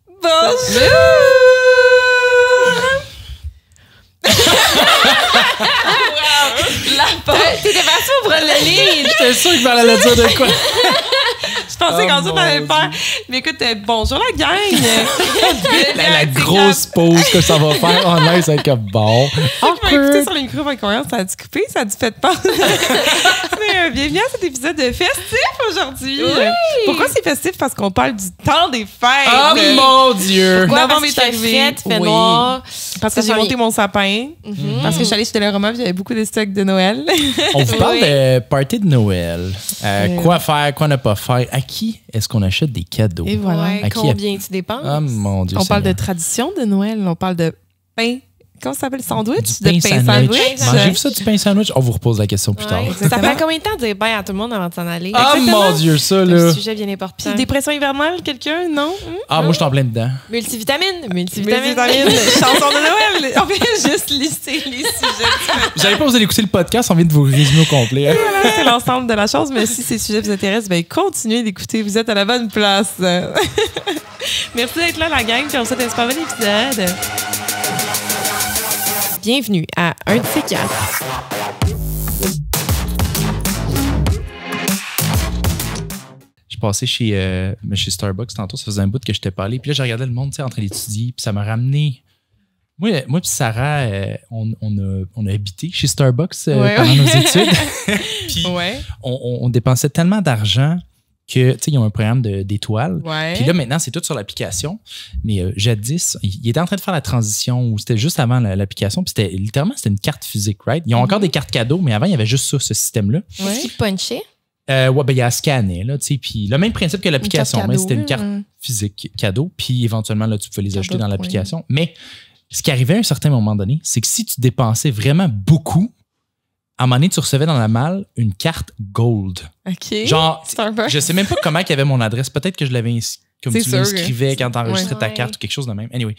Bonjour! T'étais parti pour prendre le lead. J'étais sûr qu'il allait dire de quoi. Je pensais qu'en tout t'allais le faire. Mais écoute, bonjour la gang. la grosse pause que ça va faire en live, ça va être comme bon. On va écouter sur le micro incroyable, ça a dû couper, ça a dû faire pause. Mais bienvenue à cet épisode festif aujourd'hui. Oui. Pourquoi c'est festif? Parce qu'on parle du temps des fêtes. Oh mon Dieu! Novembre Parce est qu'il fait arrivé. frais, il fait noir. Parce que j'ai monté mon sapin. Parce que je suis allée chez Télérama et j'avais beaucoup de stocks de Noël. On vous parle Oui. de party de Noël. Quoi faire, quoi ne pas faire. À qui est-ce qu'on achète des cadeaux? Et voilà. Ouais, À qui combien tu dépenses? Oh mon Dieu. On parle de Seigneur. tradition de Noël. On parle de pain. Comment ça s'appelle? Sandwich? Du pain sandwich. sandwich. Mangez-vous ça du pain sandwich? On vous repose la question plus tard. Ouais. Ça fait combien de temps de dire bye à tout le monde avant de s'en aller? Oh mon Dieu, ça Le là. sujet bien important. Puis dépression hivernale, quelqu'un? Non? Ah, moi je suis en plein dedans. Multivitamine. Multivitamine. Chanson de Noël. On vient juste lister les sujets. J'avais pas osé d'écouter le podcast, on vient de vous résumer au complet. Hein. Voilà, c'est l'ensemble de la chose. Mais si ces sujets vous intéressent, ben continuez d'écouter. Vous êtes à la bonne place. Merci d'être là, la gang. Puis on vous souhaite un super bon épisode. Bienvenue à Un de ces quatre. Je passais chez Starbucks tantôt, ça faisait un bout que je t'ai parlé. Puis là, j'ai regardé le monde en train d'étudier, puis ça m'a ramené. Moi puis Sarah, on a habité chez Starbucks pendant nos études. Puis on dépensait tellement d'argent que, tu sais, ils ont un programme d'étoiles. Ouais. Puis là, maintenant, c'est tout sur l'application. Mais jadis, il était en train de faire la transition où c'était juste avant l'application. Puis c'était une carte physique, right? Ils ont encore des cartes cadeaux, mais avant, il y avait juste ça, ce système-là. Est-ce qu'il punchait? Ouais, ben, il y a à scanner, là, tu sais. Puis le même principe que l'application, carte mais cadeau, c'était une carte physique cadeau. Puis éventuellement, là, tu peux les ajouter dans l'application. Mais ce qui arrivait à un certain moment donné, c'est que si tu dépensais vraiment beaucoup, à un moment donné, tu recevais dans la malle une carte gold. OK. Genre, Starbucks. je sais même pas comment il y avait mon adresse. Peut-être que je l'avais comme C'est tu sûr, l'inscrivais quand tu enregistrais ta Ouais. carte ou quelque chose de même. Anyway.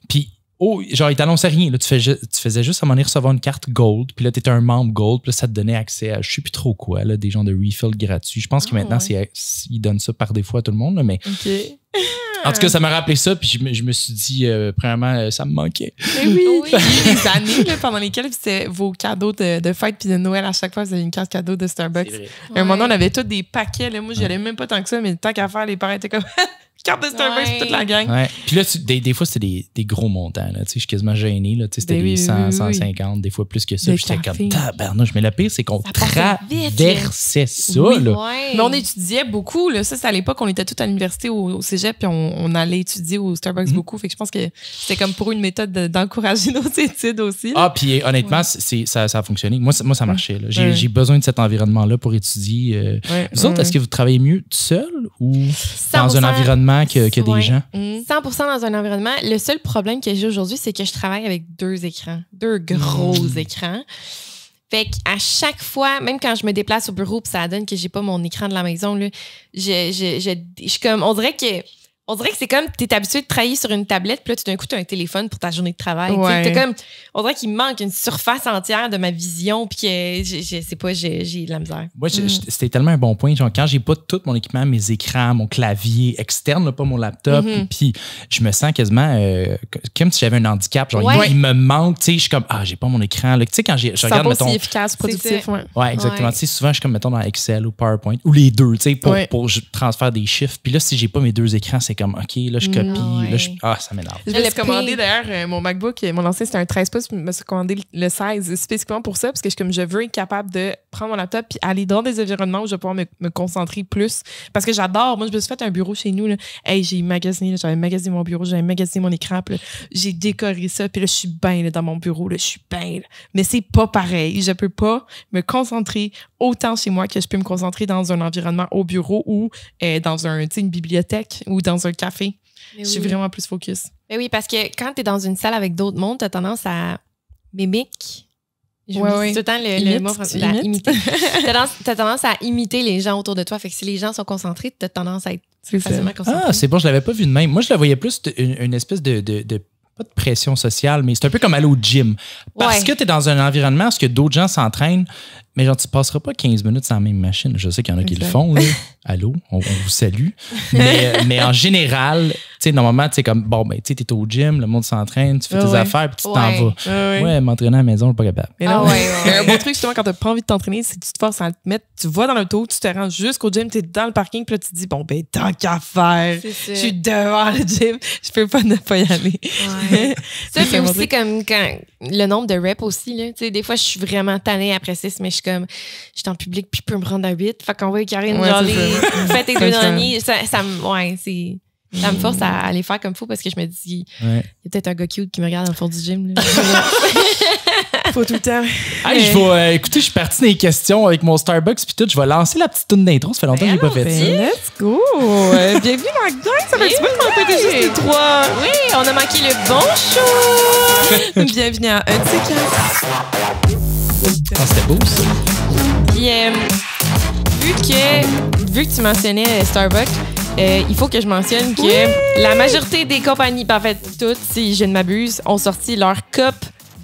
Puis, genre, il t'annonçait rien. Là, tu faisais juste à un moment donné recevoir une carte gold. Puis là, tu étais un membre gold. Puis là, ça te donnait accès à je sais plus trop quoi, là, des genres de refill gratuits. Je pense que maintenant, ils donnent ça par défaut à tout le monde. Là, mais OK. en tout cas, ça m'a rappelé ça. Puis je me suis dit, premièrement, ça me manquait. Mais oui. Oui. Il y a eu des années là, pendant lesquelles c'était vos cadeaux de fête puis de Noël. À chaque fois, vous avez une carte cadeau de Starbucks. À un moment donné, on avait tous des paquets. Là. Moi, j'y allais même pas tant que ça, mais tant qu'à faire, les parents étaient comme carte de Starbucks pour toute la gang. Ouais. Puis là, des fois, c'était des gros montants. Là. Tu sais, je suis quasiment gêné. Là. Tu sais, c'était Ben oui, des 100, oui. 150, des fois plus que ça. De Puis j'étais café. comme tabarnouche. Mais le pire, c'est qu'on Ça passait vite, traversait ça. Oui. Là. Ouais. Mais on étudiait beaucoup. Là. Ça, c'est à l'époque, on était tous à l'université au cégep, puis on allait étudier au Starbucks beaucoup. Fait que je pense que c'était comme pour eux une méthode d'encourager nos études aussi. Là. Ah, puis honnêtement, ça a fonctionné. Moi, ça marchait. Là. Ouais. J'ai besoin de cet environnement-là pour étudier. Vous autres, est-ce que vous travaillez mieux tout seul ou dans un 100%. environnement que des Ouais. gens? 100% dans un environnement. Le seul problème que j'ai aujourd'hui, c'est que je travaille avec 2 écrans. 2 gros écrans. Fait qu'à chaque fois, même quand je me déplace au bureau puis ça donne que j'ai pas mon écran de la maison, là, je suis comme, on dirait que c'est comme t'es habitué de travailler sur une tablette, puis là, tout d'un coup, t'as un téléphone pour ta journée de travail. Ouais. T'es comme, on dirait qu'il me manque une surface entière de ma vision, puis que je sais pas, j'ai de la misère. Moi, c'était tellement un bon point. Genre, quand j'ai pas tout mon équipement, mes écrans, mon clavier externe, là, pas mon laptop, puis je me sens quasiment comme si j'avais un handicap. Genre, Ouais. il me manque. Tu sais, je suis comme, j'ai pas mon écran. Là. Tu sais, quand je C'est regarde, pas mettons. aussi efficace, productif. ça. Ouais. Ouais, exactement. Ouais. Tu sais, souvent, je suis comme, mettons, dans Excel ou PowerPoint, ou les deux, tu sais, pour je transfère des chiffres. Puis là, si j'ai pas mes 2 écrans, c'est comme, OK, là, je copie. Ouais. Là, ça m'énerve. Je me Le suis commandé pire. d'ailleurs mon MacBook, mon ancien c'était un 13 pouces, puis je me suis commandé le 16 spécifiquement pour ça, parce que je veux être capable de prendre mon laptop puis aller dans des environnements où je vais pouvoir me concentrer plus. Parce que j'adore. Moi, je me suis fait un bureau chez nous. Là. Hey, j'avais magasiné mon bureau, j'avais magasiné mon écran, puis là, j'ai décoré ça, puis là, je suis bien là, dans mon bureau, là, je suis bien. Mais c'est pas pareil. Je peux pas me concentrer autant chez moi que je peux me concentrer dans un environnement au bureau ou dans une bibliothèque ou dans un café. Mais Je suis oui. vraiment plus focus. Mais oui, parce que quand tu es dans une salle avec d'autres mondes, tu as tendance à mimique. Ouais. Tout le temps le Imite, mot tu français. imites? Imiter. T'as tendance à imiter les gens autour de toi. Fait que si les gens sont concentrés, tu as tendance à être C'est ça. facilement concentré. Ah, c'est bon, je l'avais pas vu de même. Moi, je la voyais plus une espèce de pas de pression sociale, mais c'est un peu comme aller au gym. Parce Ouais. que tu es dans un environnement où d'autres gens s'entraînent, Mais genre, tu passeras pas 15 minutes sans la même machine. Je sais qu'il y en a qui le font. Là. Allô, on vous salue. Mais en général, tu sais, normalement, tu sais, comme, bon, ben, tu sais, t'es au gym, le monde s'entraîne, tu fais tes affaires, puis tu t'en vas. Ouais, m'entraîner à la maison, je suis pas capable. Mais non, un bon truc, justement, quand t'as pas envie de t'entraîner, c'est que tu te forces à te mettre, tu vas dans l'auto, tu te rends jusqu'au gym, t'es dans le parking, puis là, tu te dis, bon, ben, tant qu'à faire, je suis devant le gym, je peux pas ne pas y aller. Ouais. Ça, c'est aussi comme quand le nombre de reps aussi, là. Tu sais, des fois, je suis vraiment tannée après 6, mais je suis comme, je suis en public, puis je peux me rendre à 8. Fait qu'on va Karine, genre, faites tes 2 derniers. Ça me force à aller faire comme il faut parce que je me dis, il y a peut-être un gars cute qui me regarde dans le fond du gym. Faut tout le temps. Hey, écoutez, je suis parti dans les questions avec mon Starbucks puis tout. Je vais lancer la petite tune d'intro. Ça fait longtemps que j'ai pas fait ça. Let's go! Bienvenue dans la gang! Ça fait un petit peu qu'on peut juste les 3. Oui, on a manqué le bon show! Bienvenue à un de ces Ah, c'était beau, ça. Puis, vu que tu mentionnais Starbucks, il faut que je mentionne que la majorité des compagnies, en fait toutes, si je ne m'abuse, ont sorti leur cup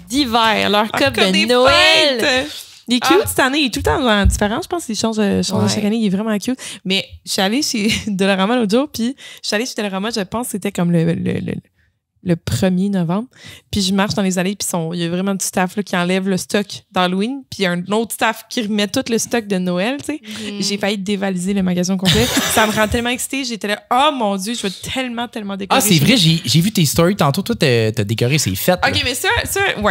d'hiver, leur cup de Noël. Fêtes. Il est cute cette année, il est tout le temps genre, différent. Je pense qu'il change chaque année, il est vraiment cute. Mais je suis allée chez Dollarama l'autre jour, puis je suis allée chez Dollarama, je pense que c'était comme le 1er novembre. Puis je marche dans les allées, puis il y a vraiment du staff là, qui enlève le stock d'Halloween, puis il y a un autre staff qui remet tout le stock de Noël, tu sais. J'ai failli dévaliser le magasin complet. Ça me rend tellement excitée. J'étais là, oh mon Dieu, je veux tellement décorer. Ah, c'est vrai, j'ai vu tes stories tantôt. Toi, t'as décoré, c'est fait. OK, mais ça,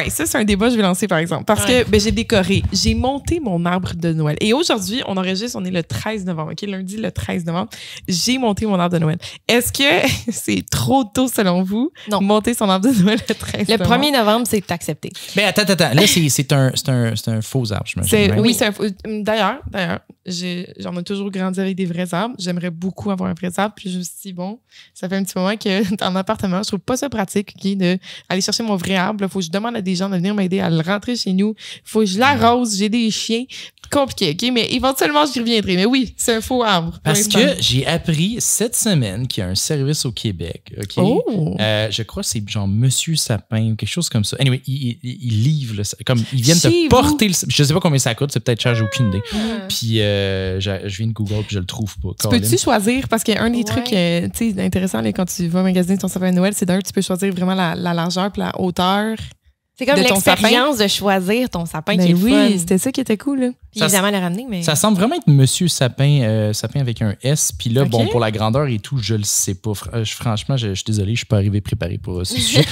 c'est un débat que je vais lancer, par exemple. Parce que j'ai décoré. J'ai monté mon arbre de Noël. Et aujourd'hui, on enregistre, on est le 13 novembre. OK, lundi, le 13 novembre. J'ai monté mon arbre de Noël. Est-ce que c'est trop tôt, selon vous? Non. Monter son arbre de Noël le 13 novembre. Le 1er novembre, c'est accepté. Mais attends. Là, c'est un faux arbre, je me Oui, c'est un faux. D'ailleurs, j'en ai toujours grandi avec des vrais arbres. J'aimerais beaucoup avoir un vrai arbre. Puis je me suis dit, bon, ça fait un petit moment que dans l'appartement, je trouve pas ça pratique d'aller chercher mon vrai arbre. Il faut que je demande à des gens de venir m'aider à le rentrer chez nous. Il faut que je l'arrose. J'ai des chiens. Compliqué, OK? Mais éventuellement, j'y reviendrai. Mais oui, c'est un faux arbre. Parce que j'ai appris cette semaine qu'il y a un service au Québec, OK? Oh. Je crois que c'est genre Monsieur Sapin ou quelque chose comme ça. Anyway, ils livrent, comme ils viennent te porter le... Je sais pas combien ça coûte, c'est peut-être cher, j'ai aucune idée. Puis je viens de Google puis je le trouve pas. Tu peux-tu choisir? Parce qu'un des trucs intéressants là, quand tu vas magasiner ton sapin de Noël, c'est tu peux choisir vraiment la largeur puis la hauteur. C'est comme l'expérience de choisir ton sapin qui est oui, fun. C'était ça qui était cool. Là. Puis évidemment, le ramener, mais... Ça semble vraiment être Monsieur Sapin, Sapin avec un S. Puis là, bon, pour la grandeur et tout, je le sais pas. Franchement, je suis désolé, je suis pas arrivé préparé pour ce sujet.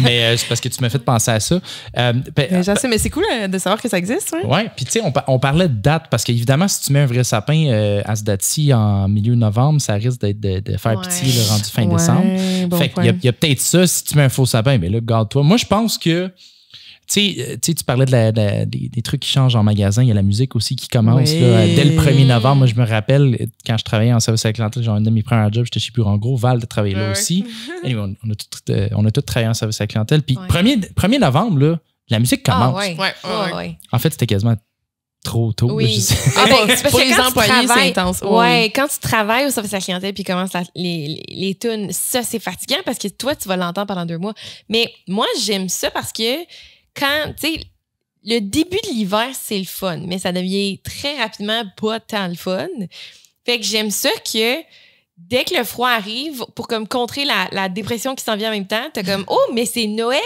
Mais c'est parce que tu m'as fait penser à ça. Je sais, mais c'est cool de savoir que ça existe. Ouais, puis tu sais, on parlait de date parce qu'évidemment, si tu mets un vrai sapin à ce date-ci en milieu novembre, ça risque de faire pitié le rendu fin décembre. Bon fait qu'il y a peut-être ça si tu mets un faux sapin. Mais là, garde-toi. Moi, je pense que tu parlais des trucs qui changent en magasin. Il y a la musique aussi qui commence là, dès le 1er novembre. Moi, je me rappelle, quand je travaillais en service à la clientèle, genre un de mes premiers jobs, j'étais chez Bureau en gros. Val de travailler là aussi. Anyway, on a tous travaillé en service à la clientèle. Puis 1er novembre, là, la musique commence. En fait, c'était quasiment trop tôt. Oui. Pour les employés, c'est intense. Quand tu travailles au service à la clientèle puis commences les tunes, ça, c'est fatigant parce que toi, tu vas l'entendre pendant 2 mois. Mais moi, j'aime ça parce que quand, tu sais, le début de l'hiver, c'est le fun, mais ça devient très rapidement pas tant le fun. Fait que j'aime ça que dès que le froid arrive, pour comme contrer la dépression qui s'en vient en même temps, t'as comme, oh, mais c'est Noël!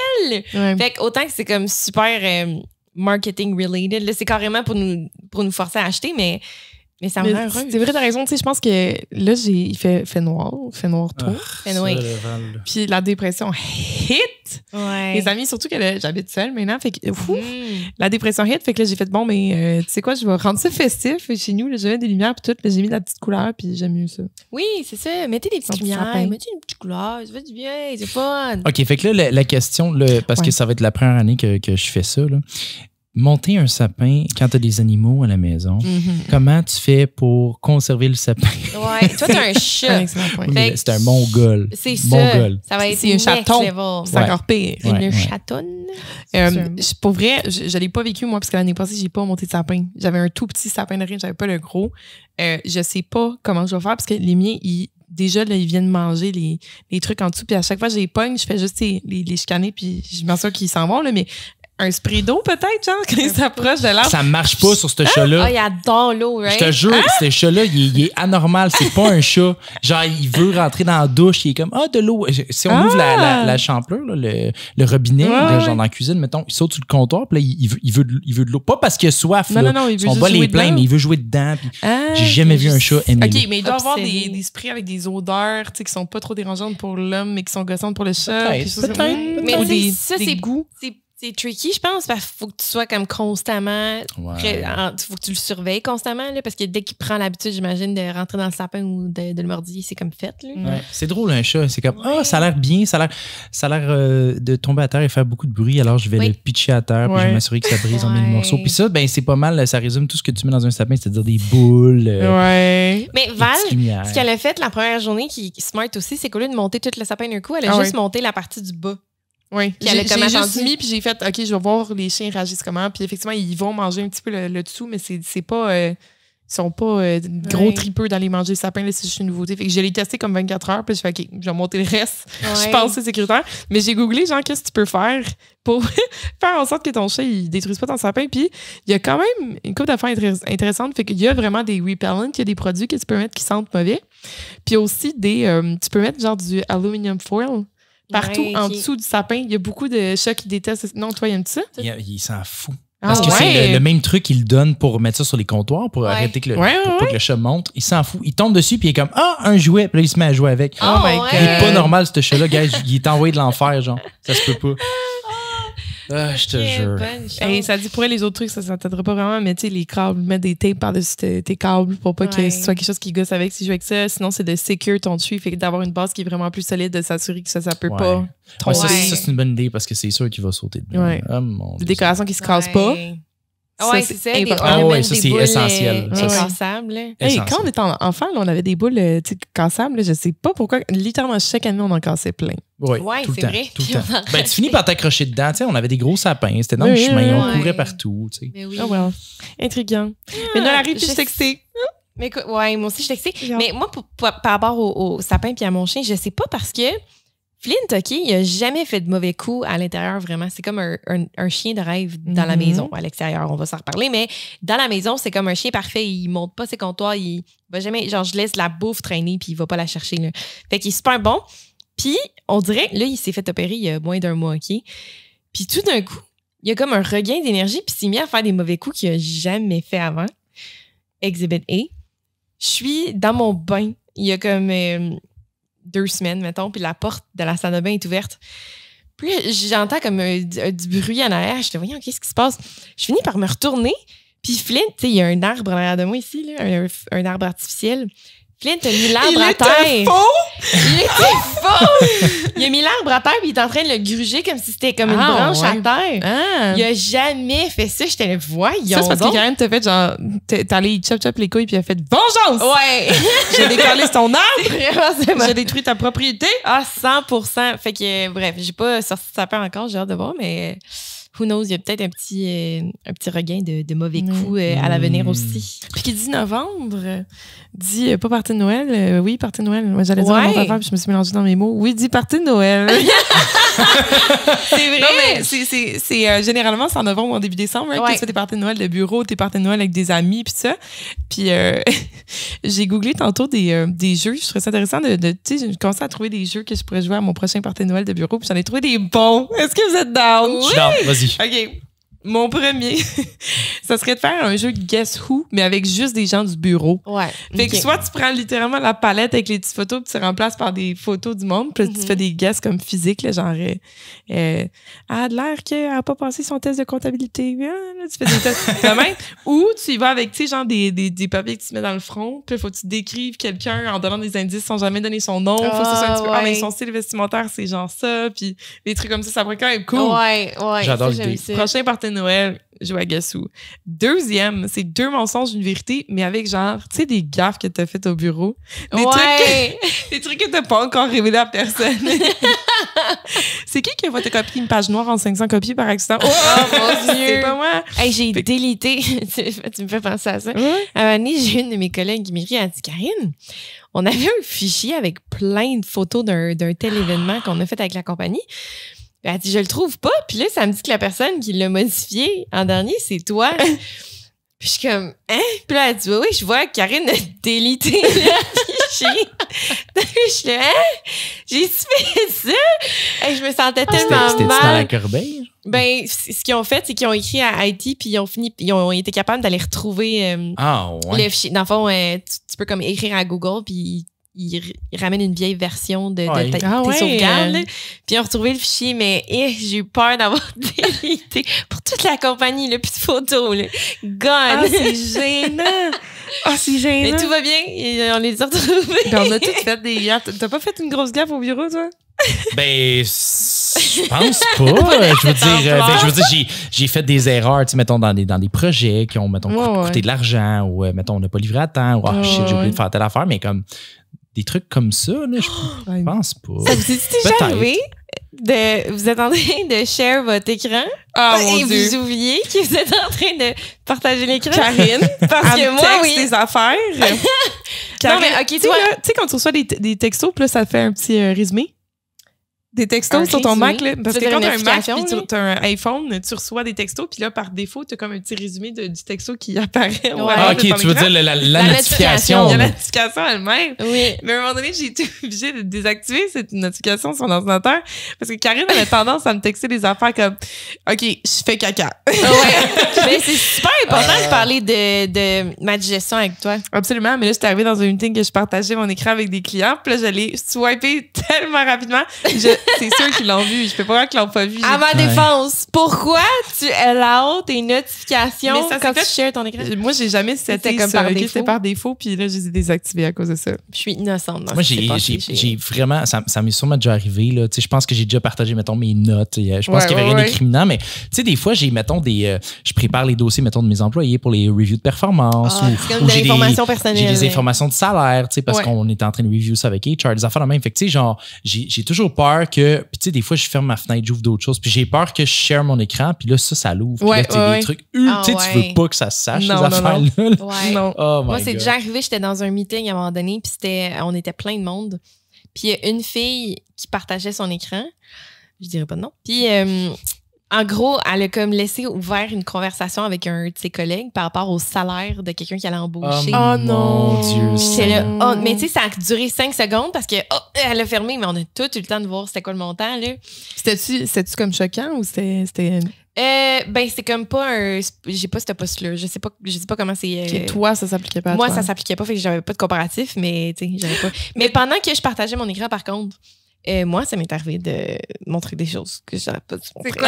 Fait que autant que c'est comme super marketing related, là, c'est carrément pour nous forcer à acheter, mais ça me rend heureux. C'est vrai, t'as raison. Tu sais, je pense que là, il fait noir tôt. Puis la dépression hit. Les amis, surtout que là, j'habite seule maintenant. Fait que, la dépression hit. Fait que là, j'ai fait, bon, mais tu sais quoi, je vais rendre ça festif. Chez nous, là, j'avais des lumières, puis tout. Là, j'ai mis de la petite couleur, puis j'aime mieux ça. Oui, c'est ça. Mettez des petites lumières, mettez une petite couleur. Ça fait du bien, c'est fun. OK, fait que là, la question, parce que ça va être la première année que je fais ça, là. Monter un sapin quand tu as des animaux à la maison, comment tu fais pour conserver le sapin? Ouais, toi, tu as un chat. C'est un mongol. C'est ça. Ça va être un chaton. C'est encore pire. Une chatonne. Pour vrai, je l'ai pas vécu, moi, parce que l'année passée, j'ai pas monté de sapin. J'avais un tout petit sapin de riz, j'avais pas le gros. Je sais pas comment je vais faire, parce que les miens, déjà, là, ils viennent manger les trucs en dessous. Puis à chaque fois, je les pogne, je fais juste les chicaner, puis je m'assure qu'ils s'en vont, là, mais un spray d'eau, peut-être, genre, quand il s'approche de l'arbre. Ça marche pas sur ce chat-là. Ah, il adore l'eau, right? Je te jure, ce chat-là, il est anormal. C'est pas un chat. Genre, il veut rentrer dans la douche. Il est comme, de l'eau. Si on ouvre la champleur, là, le robinet, là, genre dans la cuisine, mettons, il saute sur le comptoir, puis là, il veut de l'eau. Pas parce qu'il a soif. Non, là. non, il veut Son juste bol jouer est plein, dedans. mais il veut jouer dedans. J'ai jamais vu un chat aimer l'eau. OK, mais il doit y avoir Obsédé. des sprays avec des odeurs, tu sais, qui sont pas trop dérangeantes pour l'homme, mais qui sont gossantes pour le chat. Peut-être, puis choses comme peut-être. ça. Mais Ou tu sais, ça, des c'est goûts. C'est tricky, je pense, parce qu'il faut que tu sois comme constamment. Ouais. Faut que tu le surveilles constamment, là, parce que dès qu'il prend l'habitude, j'imagine, de rentrer dans le sapin ou de le mordiller, c'est comme fait. Là. Ouais. C'est drôle, un chat. C'est comme, ça a l'air bien, ça a l'air de tomber à terre et faire beaucoup de bruit, alors je vais le pitcher à terre, puis je vais m'assurer que ça brise en mille morceaux. Puis ça, ben, c'est pas mal, ça résume tout ce que tu mets dans un sapin, c'est-à-dire des boules. Ouais. Mais Val, petites lumières. ce qu'elle a fait la première journée, qui est smart aussi, c'est qu'au lieu de monter tout le sapin d'un coup, elle a juste monté la partie du bas. Oui, Puis elle a comme j'ai juste attendu. mis, puis j'ai fait, OK, je vais voir les chiens réagissent comment. Puis effectivement, ils vont manger un petit peu le dessous, mais c'est pas... ils sont pas gros tripeux d'aller manger le sapin, là, c'est juste une nouveauté. Fait que je l'ai testé comme 24 heures, puis je fais, OK, je vais monter le reste. Je pense que c'est sécuritaire. Mais j'ai googlé, genre, qu'est-ce que tu peux faire pour faire en sorte que ton chat, il détruise pas ton sapin. Puis il y a quand même une couple d'affaires intéressantes. Fait qu'il y a vraiment des repellents, il y a des produits que tu peux mettre qui sentent mauvais. Puis aussi, tu peux mettre genre du aluminium foil. Partout en dessous du sapin, il y a beaucoup de chats qui détestent. Non, toi, aimes-tu ça? Il s'en fout. Parce que c'est ouais. le même truc qu'il donne pour mettre ça sur les comptoirs, pour arrêter que pour pas que le chat monte. Il s'en fout. Il tombe dessus, puis il est comme, un jouet. Puis là, il se met à jouer avec. Oh my God. Il est pas normal, ce chat-là, gars. Il est envoyé de l'enfer, genre. Ça se peut pas. Ah, je te jure. Hey, ça dit pour elle, les autres trucs, ça t'aidera pas vraiment, mais tu sais, les câbles, mettre des tapes par-dessus tes câbles pour pas que ce soit quelque chose qui gosse avec si tu joues avec ça. Sinon, c'est de secure ton tree, fait que d'avoir une base qui est vraiment plus solide, de s'assurer que ça peut pas tomber. Ça, c'est une bonne idée parce que c'est sûr qu'il va sauter dedans. Ouais. Oh, mon Des Dieu. décorations qui se cassent pas. Oui, c'est ça. Ça, c'est essentiel. Incassables. Hey, quand on était enfant, là, on avait des boules cassables. Là, je sais pas pourquoi. Littéralement, chaque année, on en cassait plein. Oui, ouais, tout le c'est temps. vrai. Tout le temps. Ben, tu finis par t'accrocher dedans. Tu sais, on avait des gros sapins. C'était dans le chemin. On courait partout. Tu sais. Mais oui. Oh well. Intriguant. Mais non, arrive, puis je textais. Mais ouais, moi aussi, je textais. Mais moi, par rapport au sapin puis à mon chien, je sais pas parce que Flint, OK, il a jamais fait de mauvais coups à l'intérieur, vraiment. C'est comme un chien de rêve dans la maison. À l'extérieur, on va s'en reparler, mais dans la maison, c'est comme un chien parfait. Il monte pas ses comptoirs, il va jamais... Genre, je laisse la bouffe traîner, puis il va pas la chercher, là. Fait qu'il est super bon. Puis, on dirait... Là, il s'est fait opérer il y a moins d'un mois, OK? Puis tout d'un coup, il y a comme un regain d'énergie, puis il s'est mis à faire des mauvais coups qu'il a jamais fait avant. Exhibit A. Je suis dans mon bain. Il y a comme... 2 semaines, mettons, puis la porte de la salle de bain est ouverte. Puis là, j'entends comme du bruit en arrière. Je te voyons, qu'est-ce qui se passe? Je finis par me retourner, puis Flint, tu sais, il y a un arbre en arrière de moi ici, là, un arbre artificiel. Flint a mis l'arbre à terre. Il était faux! Il a mis l'arbre à terre, puis il est en train de le gruger comme si c'était comme une branche à terre. Il a jamais fait ça. J'étais là, voyons. Ça, c'est parce que Karen t'a fait genre, t'es allé chop les couilles, puis il a fait vengeance! Ouais! J'ai décalé ton arbre! C'est vraiment J'ai détruit ta propriété! Ah, 100%. Fait que, bref, j'ai pas sorti de sapin encore, j'ai hâte de voir, mais who knows, il y a peut-être un petit regain de mauvais coups à l'avenir aussi. Puis qui dit novembre, dit pas party de Noël. Oui, party de Noël. Moi, j'allais dire un autre affaire, puis je me suis mélangée dans mes mots. Oui, dit party de Noël. C'est vrai. Non, mais c'est généralement, c'est en novembre ou en début décembre, que tu fais tes parties de Noël de bureau, tes parties de Noël avec des amis, puis ça. Puis j'ai googlé tantôt des jeux. Je trouvais ça intéressant tu sais, j'ai commencé à trouver des jeux que je pourrais jouer à mon prochain party de Noël de bureau, puis j'en ai trouvé des bons. Est-ce que vous êtes down? Je suis down, vas-y. OK. Mon premier, ça serait de faire un jeu de Guess Who, mais avec juste des gens du bureau. Ouais. Fait que soit tu prends littéralement la palette avec les petites photos, puis tu remplaces par des photos du monde, puis tu fais des guesses comme physiques, là, genre, elle a de l'air qu'elle n'a pas passé son test de comptabilité. Là, tu fais des tests de même. Ou tu y vas avec, tu sais, genre des papiers que tu mets dans le front, puis il faut que tu décrives quelqu'un en donnant des indices sans jamais donner son nom. Faut que ce soit un petit peu, mais son style vestimentaire, c'est genre ça, puis des trucs comme ça pourrait quand même cool. Ouais. J'adore l'idée. Prochain party de Noël, jouer à Guess Who. Deuxième, c'est 2 mensonges, une vérité, mais avec genre, tu sais, des gaffes que t'as faites au bureau. Des trucs que t'as pas encore révélés à personne. C'est qui a photocopié une page noire en 500 copies par accident? Oh, mon Dieu! C'est pas moi. Hey, j'ai délité. Tu me fais penser à ça. Ouais. À un moment donné, j'ai une de mes collègues qui m'écrit, elle dit, Karine, on avait un fichier avec plein de photos d'un tel événement qu'on a fait avec la compagnie. Elle dit, je le trouve pas. Puis là, ça me dit que la personne qui l'a modifié en dernier, c'est toi. Puis je suis comme, hein? Puis là, elle dit, oui, je vois que Karine a délité le fichier. Je suis là, hein? J'ai fait ça? Et je me sentais tellement C'était-tu dans la mal. corbeille? Ben, ce qu'ils ont fait, c'est qu'ils ont écrit à IT, puis ils ont été capables d'aller retrouver Ouais. le fichier. Dans le fond, tu peux comme écrire à Google, puis ils ramènent une vieille version de tes sauvegardes. Là. Puis ils ont retrouvé le fichier, mais j'ai eu peur d'avoir délité pour toute la compagnie, là, plus de photos. Là. Gone! Ah, c'est gênant! Ah, c'est gênant! Mais tout va bien, et on les a retrouvés. Ben, on a tous fait des gaffes. T'as pas fait une grosse gaffe au bureau, toi? Ben, je pense pas. Je veux dire, j'ai fait des erreurs, tu sais, mettons, dans des projets qui ont, mettons, coûté de l'argent ou, mettons, on n'a pas livré à temps ou, shit, j'ai oublié de faire telle affaire, mais comme des trucs comme ça, là, je pense pas. Ça vous est déjà arrivé? Vous êtes en train de share votre écran mon et Dieu. vous oubliez que vous êtes en train de partager l'écran? Karine, Parce que moi, oui. des affaires. Karine, non, mais OK, tu sais, quand tu reçois des textos, puis là, ça te fait un petit résumé. Des textos sur ton Mac, là, parce que quand tu as un Mac puis tu as un iPhone, tu reçois des textos, puis là, par défaut, tu as comme un petit résumé du texto qui apparaît. OK, tu veux dire la notification. Il y a la notification elle-même. Oui. Mais à un moment donné, j'ai été obligée de désactiver cette notification sur son ordinateur parce que Karine avait tendance à me texter des affaires comme « OK, je fais caca. » Mais c'est super important de parler de ma digestion avec toi. Absolument, mais là, j'étais arrivée dans un meeting que je partageais mon écran avec des clients, puis là, je l'ai swipé tellement rapidement. C'est sûr qu'ils l'ont vu. Je peux pas croire qu'ils l'ont pas vu. À ma défense, pourquoi tu allows tes notifications quand tu shares ton écran? Moi, j'ai jamais seté comme ça. par défaut. C'était par défaut, puis là, je les ai désactivés à cause de ça. Je suis innocente. Moi, j'ai vraiment... Ça m'est sûrement déjà arrivé, là. Tu sais, je pense que j'ai déjà partagé, mettons, mes notes. Je pense qu'il y avait rien d'incriminant, mais tu sais, des fois, j'ai, mettons, je prépare les dossiers, mettons, de mes employés pour les reviews de performance. C'est comme des informations personnelles. J'ai des informations de salaire, tu sais, parce qu'on est en train de review ça avec HR, des affaires de même. Fait que, tu sais, genre, j'ai toujours peur que... Puis, tu sais, des fois, je ferme ma fenêtre, j'ouvre d'autres choses. Puis, j'ai peur que je share mon écran, puis là, ça l'ouvre. Puis là, tu sais, des trucs... tu sais, tu veux pas que ça se sache, ces affaires-là. Non. Oh my Moi, c'est God. déjà arrivé, j'étais dans un meeting à un moment donné, puis on était plein de monde. Puis, il y a une fille qui partageait son écran. Je dirais pas de nom. Puis, en gros, elle a comme laissé ouvert une conversation avec un de ses collègues par rapport au salaire de quelqu'un qui allait embaucher. Oh non, Dieu. J'étais là, mais tu sais, ça a duré 5 secondes parce que elle a fermé, mais on a tout eu le temps de voir c'était quoi le montant, là. C'était-tu comme choquant ou c'était... Ben, c'est comme pas un... J'ai pas ce poste-là. Je sais pas comment c'est... Toi, ça s'appliquait pas à moi, toi. ça s'appliquait pas, fait que j'avais pas de comparatif, mais tu sais, j'avais pas... Mais pendant que je partageais mon écran, par contre, moi, ça m'est arrivé de montrer des choses que j'aurais pas dû montrer.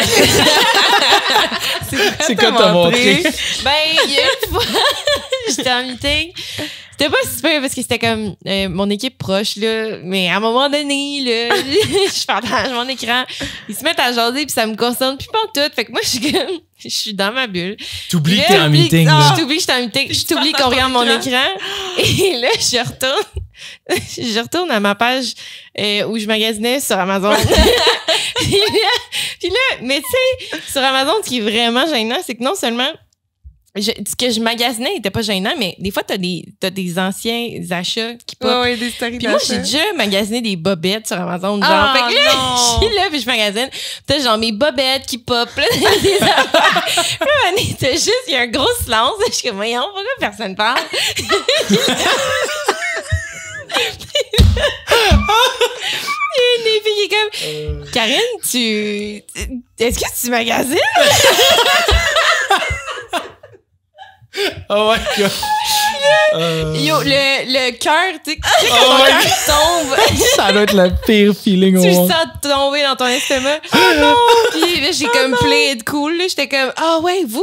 C'est quoi t'as montré? Ben, il y a une fois, j'étais en meeting. C'était pas super parce que c'était comme mon équipe proche, là. Mais à un moment donné, là, je partage mon écran. Ils se mettent à jaser puis ça me concentre plus pas tout. Fait que moi, je suis dans ma bulle. T'oublies que t'es en meeting, là. Je t'oublie que je suis en meeting. Je t'oublie qu'on regarde mon écran. Et là, je retourne à ma page où je magasinais sur Amazon. puis là, mais tu sais, sur Amazon, ce qui est vraiment gênant, c'est que non seulement ce que je magasinais n'était pas gênant, mais des fois, t'as des anciens achats qui pop. des stories Puis moi, j'ai déjà magasiné des bobettes sur Amazon. Genre, fait que là, je suis là, puis je magasine. T'as genre mes bobettes qui pop, là, des affaires. Puis là, t'as juste, il y a un gros silence. Je suis comme, voyons, pourquoi personne parle? Il y a une des filles qui est comme, Karine, est-ce que tu magasines? Oh my God. Yo, le cœur, tu sais, quand ton cœur tombe. Ça doit être le pire feeling au Tu le monde. sens tomber dans ton estomac. Oh non! Puis là, j'ai comme play it cool. J'étais comme, ouais, vous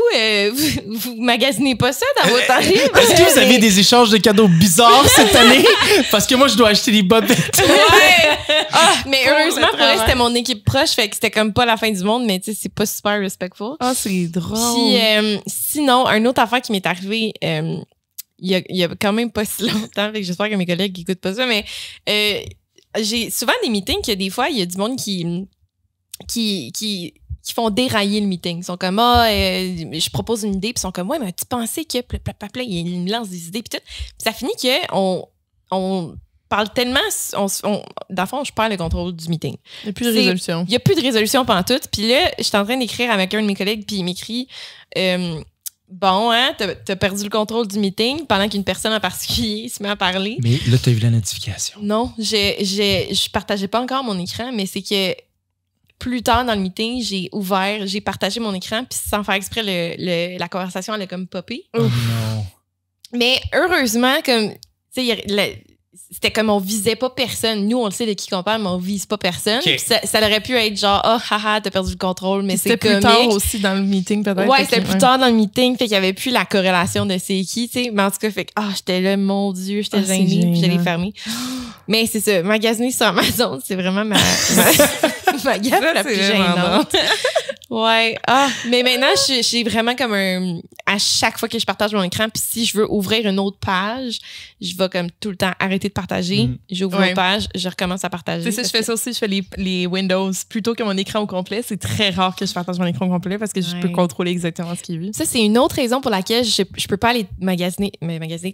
magasinez pas ça dans vos temps libres? Est-ce que vous avez des échanges de cadeaux bizarres cette année? Parce que moi, je dois acheter des bobettes. Ouais! Mais heureusement, pour elle, c'était mon équipe proche. Fait que c'était comme pas la fin du monde, mais tu sais, c'est pas super respectful. Ah, c'est drôle. Puis, sinon, une autre affaire qui m'est arrivée, il y a quand même pas si longtemps, fait que j'espère que mes collègues n'écoutent pas ça, mais j'ai souvent des meetings que des fois, il y a du monde qui font dérailler le meeting. Ils sont comme, je propose une idée, puis ils sont comme, ouais, mais tu pensais que, ils me lancent des idées, puis tout. Puis ça finit qu'on parle tellement. Dans le fond, je perds le contrôle du meeting. Il n'y a plus de résolution. Il n'y a plus de résolution pendant tout. Puis là, je suis en train d'écrire avec un de mes collègues, puis il m'écrit bon, hein, t'as perdu le contrôle du meeting pendant qu'une personne en particulier se met à parler. Mais là, t'as vu la notification. Non, je partageais pas encore mon écran, mais c'est que plus tard dans le meeting, j'ai partagé mon écran, puis sans faire exprès, la conversation, elle a comme popé. Oh non. Mais heureusement, comme, tu sais, c'était comme on visait pas personne. Nous, on le sait de qui qu'on parle, mais on vise pas personne. Okay. Ça aurait pu être genre, haha, t'as perdu le contrôle, mais c'est plus tard aussi dans le meeting, peut-être. Ouais, c'était plus tard dans le meeting, fait qu'il y avait plus la corrélation de c'est qui, tu sais. Mais en tout cas, fait que, j'étais là, mon Dieu, j'étais gênée, puis j'allais fermer. Mais c'est ça, magasiner sur Amazon, c'est vraiment ma gaffe la plus gênante. Ouais. Mais maintenant, j'ai vraiment comme à chaque fois que je partage mon écran, puis si je veux ouvrir une autre page, je vais comme tout le temps arrêter de partager. J'ouvre une page, je recommence à partager. C'est ça, je fais ça aussi. Je fais les Windows plutôt que mon écran au complet. C'est très rare que je partage mon écran au complet parce que je peux contrôler exactement ce qui est vu. Ça, c'est une autre raison pour laquelle je peux pas aller magasiner,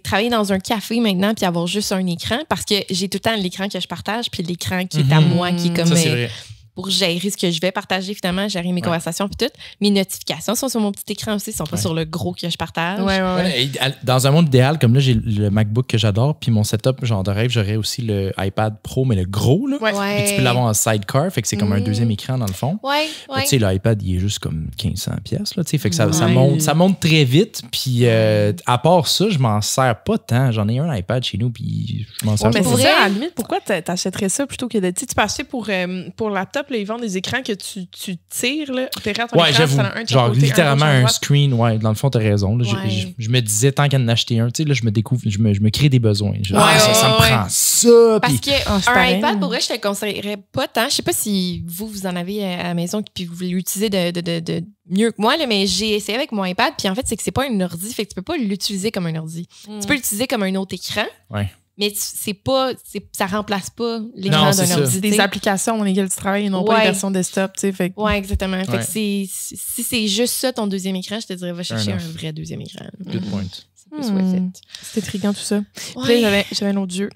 travailler dans un café maintenant puis avoir juste un écran parce que j'ai tout le temps l'écran que je partage puis l'écran qui est à moi qui est comme... Ça, c'est vrai. Pour gérer ce que je vais partager, finalement, gérer mes conversations puis tout. Mes notifications sont sur mon petit écran aussi, sont pas sur le gros que je partage. Ouais. Dans un monde idéal, comme là, j'ai le MacBook que j'adore, puis mon setup, genre de rêve, j'aurais aussi le iPad Pro, mais le gros, là. Ouais. Puis tu peux l'avoir en sidecar, fait que c'est comme un deuxième écran dans le fond. Ouais. Tu sais, l'iPad, il est juste comme 1500$, là, tu sais, fait que ça monte très vite, puis à part ça, je m'en sers pas tant. J'en ai un iPad chez nous, puis je m'en sers pas. Mais c'est ça, à la limite, pourquoi t'achèterais ça plutôt que de... Tu peux acheter pour laptop, là, ils vendent des écrans que tu tires, là. Ouais, j'avoue. Genre, littéralement un screen. Ouais, dans le fond, t'as raison. Là, je me disais, tant qu'à en acheter un, tu sais, là, je me découvre, je me crée des besoins. Ça me prend ça. Parce qu'un iPad, pour vrai, je te le conseillerais pas tant. Je sais pas si vous en avez à la maison puis vous l'utilisez de mieux que moi, là, mais j'ai essayé avec mon iPad, puis en fait, c'est que c'est pas un ordi, fait que tu peux pas l'utiliser comme un ordi. Tu peux l'utiliser comme un autre écran. Ouais. Mais ça remplace pas l'écran d'un ordi. C'est des applications dans lesquelles tu travailles et non pas une version desktop. Fait. Ouais, exactement. Fait que si c'est juste ça ton deuxième écran, je te dirais, va chercher un vrai deuxième écran. Good point. C'est plus worth it. C'est intriguant tout ça. Ouais. Là, j'avais un autre jeu.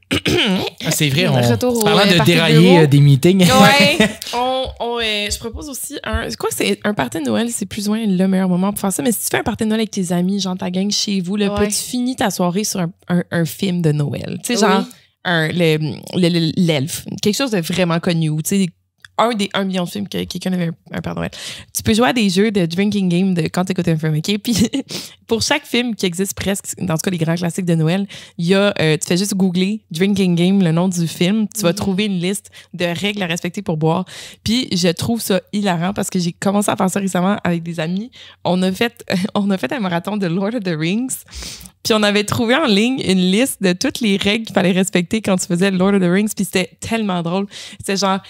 C'est vrai, retour parlant de dérailler des meetings. Ouais. Je propose aussi je crois que c'est un party de Noël, c'est plus ou moins le meilleur moment pour faire ça. Mais si tu fais un party de Noël avec tes amis, genre ta gang chez vous, là, puis tu finis ta soirée sur un film de Noël. Tu sais, genre l'Elfe. Quelque chose de vraiment connu. Tu sais, un des 1 million de films que quelqu'un avait un Père Noël. Tu peux jouer à des jeux de drinking game de quand tu écoutes un film, OK? Puis pour chaque film qui existe presque, dans tout cas les grands classiques de Noël, il y a, tu fais juste googler drinking game, le nom du film, tu vas trouver une liste de règles à respecter pour boire. Puis je trouve ça hilarant parce que j'ai commencé à faire ça récemment avec des amis. On a fait un marathon de Lord of the Rings. Puis on avait trouvé en ligne une liste de toutes les règles qu'il fallait respecter quand tu faisais Lord of the Rings. Puis c'était tellement drôle. C'était genre...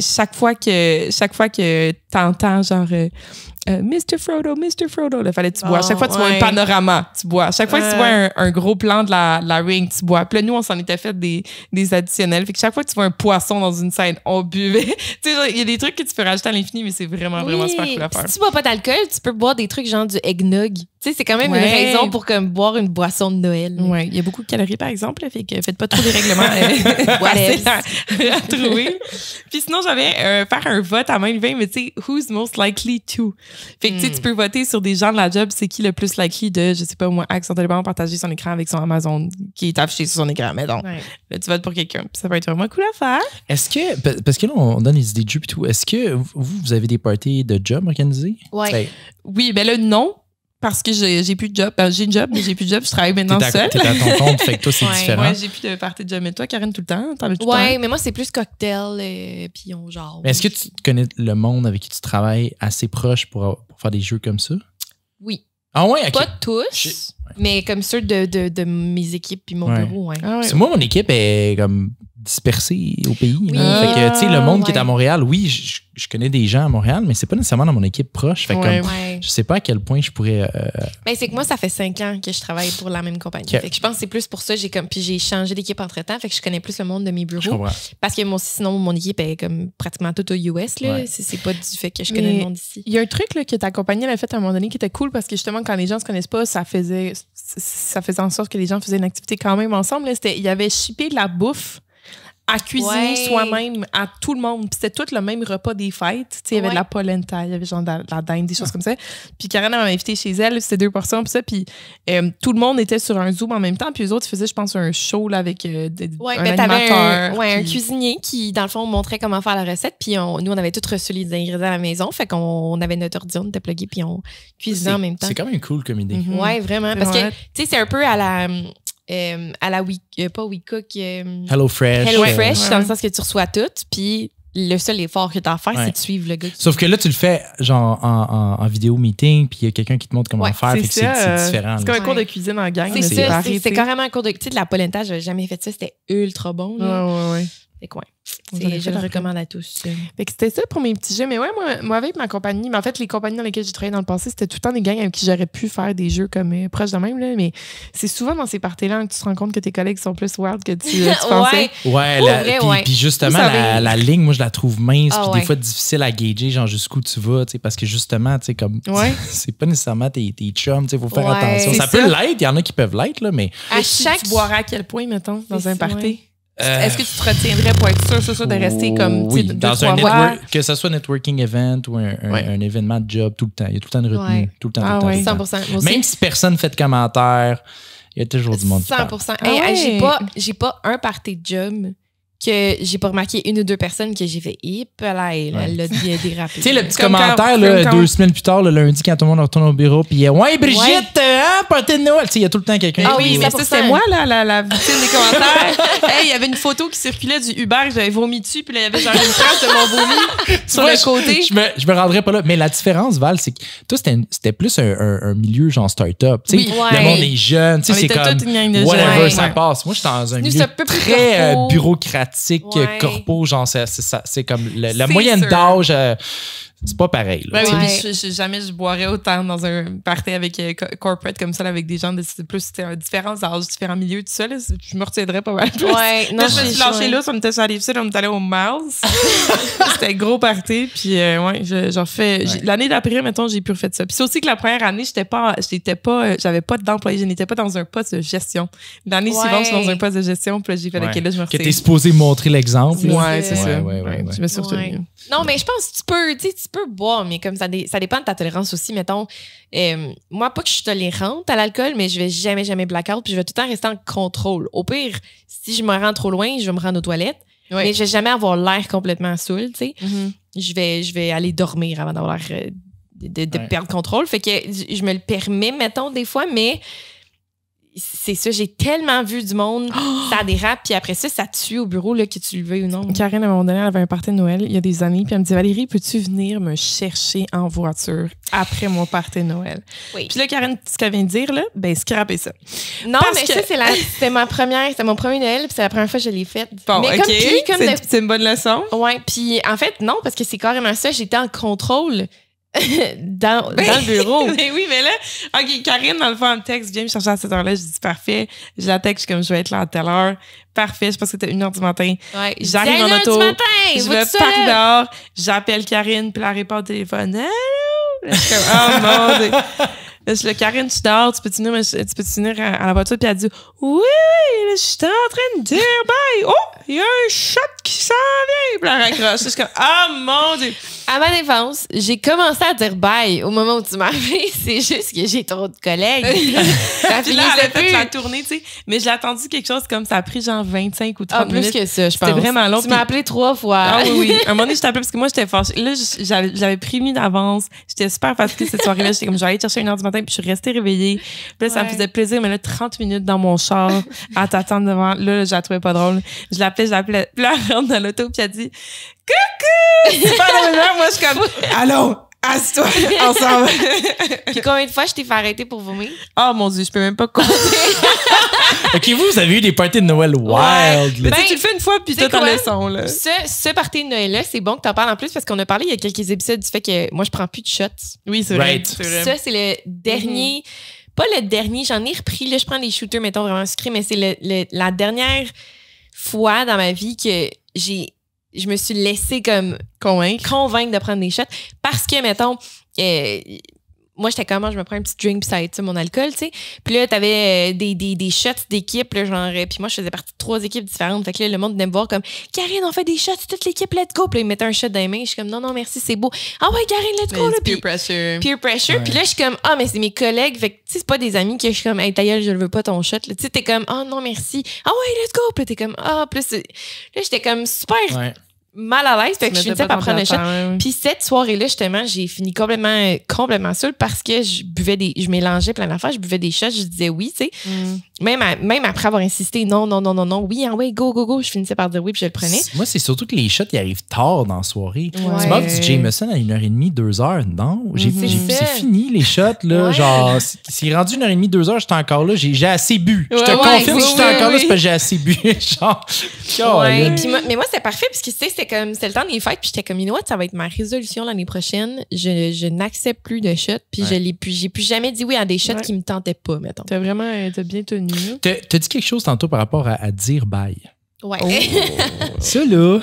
chaque fois que t'entends genre Mr. Frodo, là, fallait que tu bois. Chaque fois que tu vois un panorama, tu bois. Chaque fois que tu vois un gros plan de la ring, tu bois. Puis là, nous, on s'en était fait des additionnels. Fait que chaque fois que tu vois un poisson dans une scène, on buvait. Tu sais, il y a des trucs que tu peux rajouter à l'infini, mais c'est vraiment super cool à faire. Si tu bois pas d'alcool, tu peux boire des trucs genre du eggnog. Tu sais, c'est quand même une raison pour comme boire une boisson de Noël. Ouais, il y a beaucoup de calories, par exemple. Là, fait que faites pas trop des règlements à trouver. Puis sinon, j'avais faire un vote à main levée, mais tu sais, who's most likely to? Fait que tu peux voter sur des gens de la job, c'est qui le plus likely de, je sais pas moi, accidentellement partager son écran avec son Amazon qui est affiché sur son écran. Mais donc, là, tu votes pour quelqu'un. Puis ça peut être vraiment cool à faire. Est-ce que, parce que là, on donne des idées de jeux et tout, est-ce que vous avez des parties de job organisées? Ouais. Oui, ben là, non. Parce que j'ai plus de job. J'ai une job, mais j'ai plus de job. Je travaille maintenant seule. T'es à ton compte, fait que toi, c'est différent. Ouais, j'ai plus de party de job. Mais toi, Karine, tout le temps? T'en as tout le temps? Ouais, mais moi, c'est plus cocktail puis on genre. Est-ce que tu connais le monde avec qui tu travailles assez proche pour faire des jeux comme ça? Oui. Ah ouais? Okay. Pas tous, mais comme ceux de mes équipes puis mon bureau, ouais. Ah ouais. Moi, mon équipe est comme dispersée au pays. Oui. Fait que, tu sais, le monde qui est à Montréal, oui, je connais des gens à Montréal, mais c'est pas nécessairement dans mon équipe proche. Fait que je sais pas à quel point je pourrais... Ben, c'est que moi, ça fait 5 ans que je travaille pour la même compagnie. Fait que je pense que c'est plus pour ça. Puis j'ai changé d'équipe entre-temps. Fait que je connais plus le monde de mes bureaux. Parce que sinon, mon équipe est comme pratiquement toute aux US. Là. C'est pas du fait que je connais le monde ici. Il y a un truc là, que ta compagnie a fait à un moment donné qui était cool parce que justement, quand les gens se connaissent pas, ça faisait ça faisait en sorte que les gens faisaient une activité quand même ensemble. Là. Il y avait shippé de la bouffe à cuisiner soi-même à tout le monde. Puis c'était tout le même repas des fêtes. Il y avait de la polenta, il y avait genre de la dinde, des choses comme ça. Puis Karen m'avait invité chez elle, c'était 2 portions, puis ça. Puis tout le monde était sur un Zoom en même temps. Puis eux autres, ils faisaient, je pense, un show là, avec un animateur. Un cuisinier qui, dans le fond, montrait comment faire la recette. Puis nous, on avait tous reçu les ingrédients à la maison. Fait qu'on avait notre ordi, on était plugué, puis on cuisinait en même temps. C'est quand même cool comme idée. Ouais, vraiment. Parce que, tu sais, c'est un peu à la pas WeCook. HelloFresh. Dans le sens que tu reçois tout, puis le seul effort que tu as à faire, c'est de suivre le gars. Sauf que là, tu le fais genre en vidéo meeting, puis il y a quelqu'un qui te montre comment faire, fait que c'est différent. C'est comme un cours de cuisine en gang. C'est carrément un cours de... Tu sais, de la polenta, j'avais jamais fait ça, c'était ultra bon. Ouais. C'est quoi? Je le recommande à tous. Fait que c'était ça pour mes petits jeux. Mais ouais, moi avec ma compagnie, mais en fait, les compagnies dans lesquelles j'ai travaillé dans le passé, c'était tout le temps des gangs avec qui j'aurais pu faire des jeux comme proches de même. Là, mais c'est souvent dans ces parties-là que tu te rends compte que tes collègues sont plus wild que tu pensais. Puis justement, la ligne, moi, je la trouve mince. Puis des fois, difficile à gager, genre jusqu'où tu vas. Parce que justement, tu sais, comme c'est pas nécessairement tes chums. Il faut faire attention. Ça peut l'être. Il y en a qui peuvent l'être, là, mais. À chaque. Tu boirais à quel point, mettons, dans un party? Est-ce que tu te retiendrais pour être sûr de rester comme dans un network, que ce soit un networking event ou un événement de job tout le temps. Il y a tout le temps de retenue. Tout le temps. 100%. Même si personne ne fait de commentaires, il y a toujours du monde qui parle. 100%. J'ai pas un party de job que j'ai pas remarqué 1 ou 2 personnes que j'ai fait là, elle l'a bien dérapé. Tu sais, le petit commentaire, 2 semaines plus tard, le lundi, quand tout le monde retourne au bureau, puis ouais, Brigitte, party de Noël. Tu sais, il y a tout le temps quelqu'un. Ah oui, mais ça, c'est moi, là, la victime des commentaires. Il y avait une photo qui circulait du Uber que j'avais vomi dessus, puis là, il y avait genre une trace de mon vomi sur le côté. Je me rendrais pas là. Mais la différence, Val, c'est que toi, c'était plus un milieu genre start-up. Tu sais, le monde est jeune, tu sais, c'est comme whatever, ça passe. Moi, j'étais dans un milieu très bureaucratique. Corpo, genre, c'est comme la moyenne d'âge, c'est pas pareil. Là, jamais je boirais autant dans un party avec corporate comme ça, là, avec des gens de plus différents âges, différents milieux, tout ça. Là, je me retiendrais pas mal plus. Ouais, non, je me suis lâchée là, on était sur la Rive-Sud, on est allé au Mouse. C'était gros party, puis j'en fais. L'année d'après, mettons, j'ai pu refaire ça. Puis c'est aussi que la première année, j'avais pas d'employé, je n'étais pas dans un poste de gestion. L'année suivante, je suis dans un poste de gestion, puis là, j'ai fait OK, là, je me retiens. Que t'es supposé montrer l'exemple. Ouais, c'est ça. Je me suis retenue. Non, mais je pense que tu peux boire, mais comme ça dépend de ta tolérance aussi. Mettons, moi, pas que je suis tolérante à l'alcool, mais je vais jamais blackout, puis je vais tout le temps rester en contrôle. Au pire, si je me rends trop loin, je vais me rendre aux toilettes, mais je vais jamais avoir l'air complètement saoul, tu sais. Je vais aller dormir avant d'avoir l'air de perdre contrôle. Fait que je me le permets, mettons, des fois, mais c'est ça, j'ai tellement vu du monde, ça dérape, puis après ça tue au bureau, là, que tu le veux ou non. Karine, à un moment donné, elle avait un party de Noël il y a des années, puis elle me dit, Valérie, peux-tu venir me chercher en voiture après mon party de Noël? Oui. Puis là, Karine, ce qu'elle vient de dire, là, scrapez ça. Non, parce mais que... ça, c'était mon premier Noël, puis c'est la première fois que je l'ai faite. Bon, mais c'est une bonne leçon. Ouais, puis en fait, non, parce que c'est carrément ça, j'étais en contrôle. dans le bureau. Mais oui, mais là, OK, Karine, dans le fond, en texte, viens me chercher à cette heure-là. Je dis parfait. Je la texte, comme je vais être là à telle heure. Parfait, je pense que c'était 1h du matin. Ouais. J'arrive en auto. Je vais partir dehors. J'appelle Karine, puis elle répond au téléphone. Allô? Je suis comme, oh mon Dieu. Là, je dis, Karine, tu dors, tu peux-tu venir à la voiture? Puis elle dit, oui, là, je suis en train de dire bye. Oh, il y a un chat qui s'en vient. Puis elle raccroche. Je suis comme, oh mon Dieu. À ma défense, j'ai commencé à dire bye au moment où tu m'as appelé. C'est juste que j'ai trop de collègues. Puis là, elle a fait la tournée, tu sais. Mais j'ai attendu quelque chose comme ça a pris genre 25 ou 30 minutes. Plus que ça, je pense. C'était vraiment long. Tu m'as appelé 3 fois. Ah oui. À un moment donné, je t'appelais parce que moi, j'étais fâchée. Là, j'avais prévenu d'avance. J'étais super fatiguée cette soirée-là. J'étais comme, j'allais te chercher à 1h du matin, puis je suis restée réveillée. Puis là, ça me faisait plaisir. Mais là, 30 minutes dans mon char à t'attendre devant. Là, je la trouvais pas drôle. Je l'appelais. Puis là, elle rentre dans l'auto, puis elle dit, coucou! C'est pas la même heure. Moi, je suis comme, allô! Assis-toi, ensemble. Puis combien de fois je t'ai fait arrêter pour vomir? Oh mon Dieu, je peux même pas compter. OK, vous avez eu des parties de Noël wild. Mais tu le fais une fois, puis t'as ta leçon. Là. Ce party de Noël-là, c'est bon que t'en parles en plus parce qu'on a parlé il y a quelques épisodes du fait que moi, je prends plus de shots. Oui, c'est vrai. Ça, c'est le dernier... Pas le dernier, j'en ai repris. Là, je prends des shooters, mettons, vraiment sucrés, mais c'est la dernière fois dans ma vie que je me suis laissée comme convaincre de prendre des shots parce que, mettons, moi, j'étais comme, je me prends un petit drink, puis ça aide mon alcool, tu sais. Puis là, t'avais des shots d'équipe, là, genre, puis moi, je faisais partie de 3 équipes différentes. Fait que là, le monde venait me voir comme, Karine, on fait des shots, toute l'équipe, let's go. Puis là, ils mettaient un shot dans les mains. Je suis comme, non, merci, c'est beau. Ah ouais, Karine, let's go. Là, peer pressure. Peer pressure. Ouais. Puis là, je suis comme, mais c'est mes collègues. Fait que, tu sais, c'est pas des amis que je suis comme, hey, ta gueule, je le veux pas ton shot. Tu sais, t'es comme, non, merci. Ah ouais, let's go. Puis là, t'es comme, plus. Là, j'étais comme super mal à l'aise. Fait que je finissais par prendre le shot. Puis cette soirée-là, justement, j'ai fini complètement seule parce que je mélangeais plein d'affaires. Je buvais des shots. Je disais oui, tu sais. Même après avoir insisté, non, oui, go. Je finissais par dire oui, puis je le prenais. Moi, c'est surtout que les shots, ils arrivent tard dans la soirée. Ouais. Tu m'offres du Jameson à 1h30, 2h. Non, c'est fini, les shots, là. Ouais. Genre, s'il est rendu 1h30, 2h, j'étais encore là, j'ai assez bu. Je te Ouais, confirme, oui, si j'étais oui, encore là, oui. c'est parce que j'ai assez bu. Genre, Ouais. Puis mais moi, c'était parfait parce que, tu sais, c'était le temps des fêtes, puis j'étais comme, you know what, ça va être ma résolution l'année prochaine. Je n'accepte plus de shots, puis j'ai plus jamais dit oui à des shots qui me tentaient pas, mettons. T'as bien tenu. T'as dit quelque chose tantôt par rapport à dire bye. Ouais. Ça, là.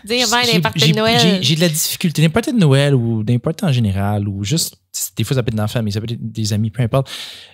Dire bye n'importe de Noël. J'ai de la difficulté. N'importe de Noël ou n'importe en général ou juste. Des fois, ça peut être dans la famille, ça peut être des amis, peu importe.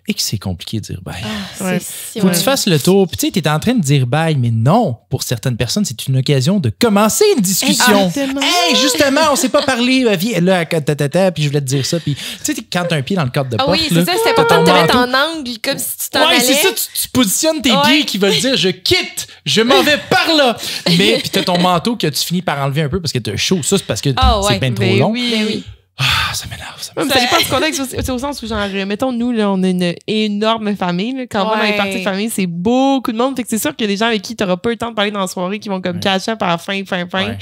Et que c'est compliqué de dire bye. Ouais. Faut que tu fasses le tour. Puis tu sais, t'es en train de dire bye, mais non. Pour certaines personnes, c'est une occasion de commencer une discussion. Hey, justement, on s'est pas parlé. Là, puis je voulais te dire ça. Puis tu sais, quand t'as un pied dans le cadre de porte. Oui, c'est ça. C'était pas temps de te mettre en angle comme si tu t'en allais. Ouais, c'est ça. Tu positionnes tes pieds qui veulent dire je quitte, je m'en vais par là. Mais puis t'as ton manteau que tu finis par enlever un peu parce que t'as chaud. Ça, c'est parce que c'est bien trop long. Oui. Ah, ça m'énerve. Ça dépend du contexte. C'est au sens où, genre, mettons, nous, là, on a une énorme famille. Là. Quand on va dans les parties de famille, c'est beaucoup de monde. Fait que c'est sûr qu'il y a des gens avec qui t'auras pas eu le temps de parler dans la soirée qui vont comme catch up à la fin. Ouais.